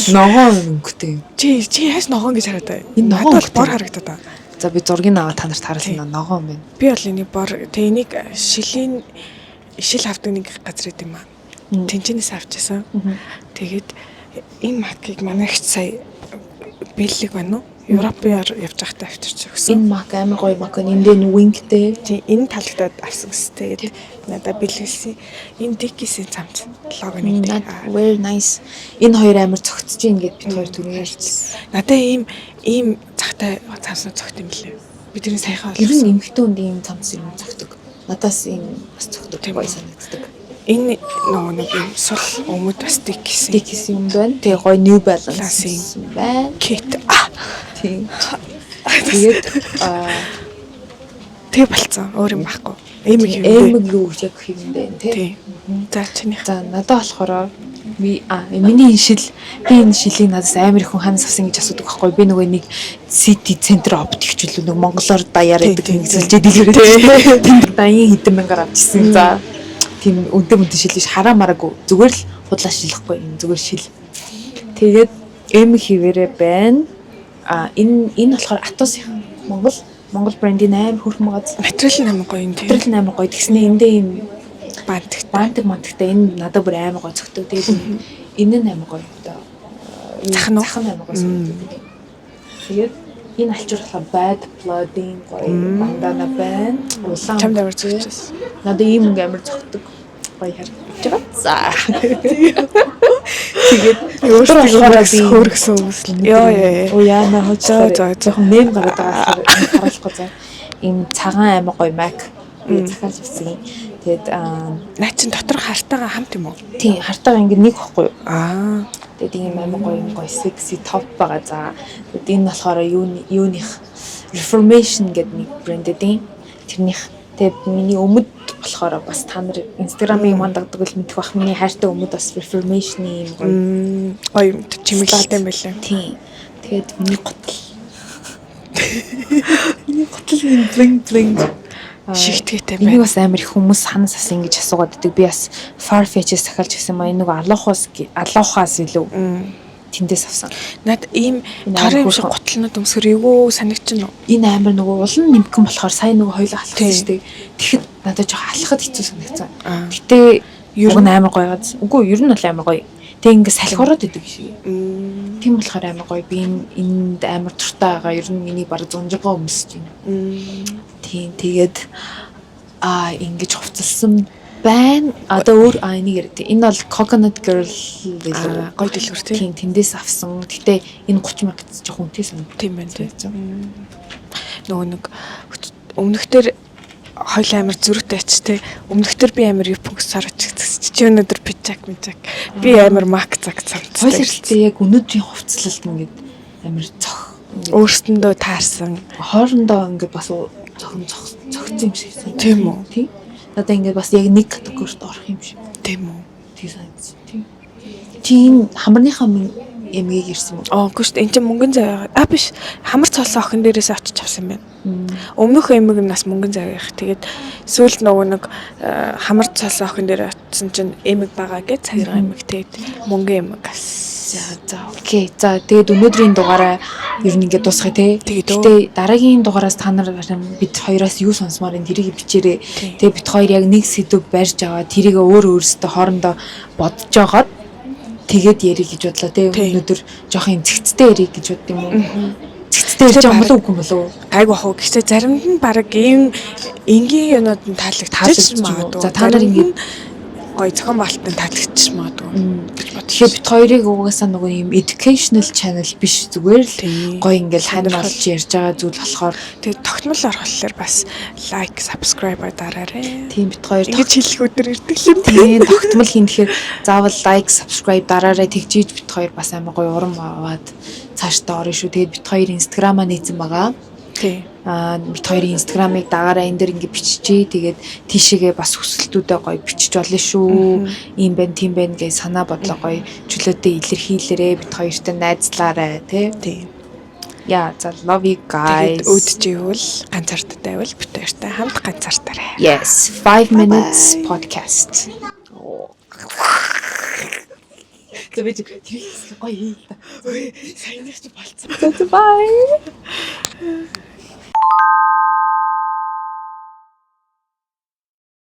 Ногоон өнгөтэй. Чи яаж ногоон гэж хараад байна? Энэ ногоон бол бор харагдаад байна. За би зургийг аваад та нарт харуулна ногоон байна. Би бол энийг бор тэг энийг шил авдаг нэг газар идэм аа. Тэнчнээс авчихсан. Тэгээд энэ маркийг манайч сая бэлэг байна уу? Европоор явж байхдаа авчирч өгсөн. Энэ мак амар гоё мак энэ wingтэй. Тий энэ талдад авсан гэсэн. Тэгээд надад бэлгэлсэн. Энэ Dickies-ийн цамц логоны дээ. Very nice. Энэ хоёр амар цогцож ийн гэд бид хоёр түрүү ярьчихсан. Надад ийм цагтай цамцнууд цогт юм лээ. Би тэрийг саяхан олсон. Ер нь эмхтэн үнд ийм цамц юм цогтөг. Надаас ийм бас цогтөг гоё санагддаг. Энэ нөгөө нэг юм сул өмд бас Dickies юм байна. Тэгээ гоё New Balance юм байна. Kit. Тийм. Тэгээд тэг болцсон. Өөр юм байхгүй. Эмэг юу яг юм бэ тий. За чиний. За надад болохоор Миний энэ шилийн надаас амар их хүн ханаас авсан гэж асуудаг байхгүй. Би нөгөө нэг City Center оптик хчүүл нөгөө монголоор даяар гэдэг нэг зүйлжээ дэлгэрээ. Тэнд даян хэдэн мянгаар авчихсан. За тийм өндө шилж хараа мараагүй зүгээр л худлаа шилэхгүй юм зүгээр шил. Тэгээд эм хിവэрэ байна. Энэ болохоор Atos Монгол брендийн амар хөрхөн байгаа. Материал амар гоё юм тийм. Материал амар гоё. Тэгснэ эндээ юм бантагтай энэ надад бүр амар гоё цогтөө. Тэгээд энэ нь амар гоё одоо захын амар гоё цогтөө. Тэгээд энэ алчуур болохоор bad blood-ийн гоё бандана байна. Улаан чамд амар цогчсон. Надад ийм амар цогтөг гоё харагдаж байгаа. За. Тэгээд өөртөө хөөргсөн хүмүүс л. Оо яана хожоо жоохон нэм гараад байгаа харуулахгүй заа. Ийм цагаан амар гоё Mac захиалж авсан. Тэгээд наа чин дотор хартаага хамт юм уу? Тийм, хартаага ингэ нэг байхгүй юу? Тэгээд ийм амар гоё sexy top байгаа. За. Тэгээд энэ болохоор юуных Reformation гэдэг нэг брэндийн тэрнийх тэгээд миний өмд болохоор бас та нар Instagram-ыг мандагдаг л мэдэх бах. Миний хайртай өмд бас Reformation-ийн гоё чимэглэлтэй юм байлаа. Тийм. Тэгээд миний гутал bling шигтгэтэй байна. Энийг бас амар их хүмүүс ханаас ас ингэж асуугаад байдаг. Би бас Farfetch-с захиалж гэсэн маа энэ нөгөө Aloha-аас илүү тэндээс авсан. Наад ийм тарай юм шиг гутлнууд өмсгөр эвгүй санагдчихна уу? Энэ амар нөгөө улан нэмгэн болохоор сая нөгөө хоёлоо халахсан шүү дээ. Тэгэхэд надад жоохон халахад хэцүү санагдсан. Гэтэ ер нь амар гоё газ. Үгүй ер нь бол амар гоё. Тэг ингэ салхиороод идэг шиг. Тийм болохоор амар гоё. Би энд амар туртаа байгаа. Ер нь миний баг зунжгаа өмсөж байна. Тийм тэгээд ингэж хувцалсан байна. Одоо өөр энийг яриад. Энэ бол Coconut Girl гэлээ. Гоё дэлгүр тийм. Тэндээс авсан. Гэтэ энэ 30 мянга жоохон үнэтэй санагдав. Тийм байна тийм. Нөгөө нэг өмнөхдөр хоёул амар зүрхтэй ач те. Өмнөхдөр би амар юпонг сарч чи өнөөдөр пижак. Би амар мак цаг цамцтай. Хоёулаа яг өнөөдрийн хувцлалд ингээд амар цох. Өөрсөндөө таарсан. Хоорондоо ингээд бас цогцсон юм шиг санагдав. Тийм үү? Тийм. Надаа ингээд бас яг нэг категорид орох юм шиг. Тийм үү? Тийм санагдсан. Тийм. Тийм хамарныхаа эмгийг ирсэн юм. Үгүй шүү дээ. Энд чинь мөнгөн заяа. Биш. Хамар цолсон охин дээрээс очиж авсан юм байна. Өмнөх эмэг нь бас мөнгөн заяа их. Тэгээд сүүлд нөгөө нэг хамар цолсон охин дээр очисон чинь эмэг байгаа гэж цагираа эмэг тэгээд мөнгөн эмэг авсан. За окей. За тэгээд өнөөдрийн дугаараа ер нь ингээд дуусгая те. Гэтэ дараагийн дугаараас та нар бид хоёроос юу сонсомоор энэ тэрийг бичээрэй. Тэгээд бид хоёр яг нэг сэдв барьж аваад тэрийг өөрөөсөө хоорондоо бодож жагаад тэгээд ярих гэж бодлоо те. Өнөөдөр жоохон цэгцтэй ярих гэж бод юм уу? Цэгцтэй ярьж байгаа болов уу болов? Айгу хоо гэхдээ заримд нь баг ийм энгийн юмуд нь таалагдчих магадгүй. За та нар ингээд гоё зохион байгуулалтын таалагдчих магадгүй. Тэгэхээр бид хоёрыг угаасаа нөгөө юм educational channel биш зүгээр л гоё ингээл хань болж ярьж байгаа зүйл болохоор тэгээд тогтмол орхоллоор бас like, subscribe дараарай. Тийм бид хоёр ингэж хэлэх өдөр ирдэг юм. Тийм тогтмол хийн тэгэхээр заавал like, subscribe дараарай тэгжиж бид хоёр бас амар гоё урам аваад цаашдаа орно шүү. Тэгээд бид хоёр Instagram-аа нээсэн байгаа. Тийм. Бид хоёрын Instagram-ыг дагаараа энэ дэр ингэ биччихье. Тэгээд тийшээгээ бас хүсэлтүүдээ гоё бичиж болно шүү. Ийм байна, тийм байна гэж санаа бодлоо гоё чөлөөтэй илэрхийлээрээ бид хоёртай найзлаарай тий. Яа, за love you guys. Өөдөжийвэл ганцаардтай байвал бид хоёртай хамт ганцаартаарай. Yes, 5 minutes podcast. Тэвэж тэр гоё хий та. Ой, сайн нэг ч болцсон. Bye.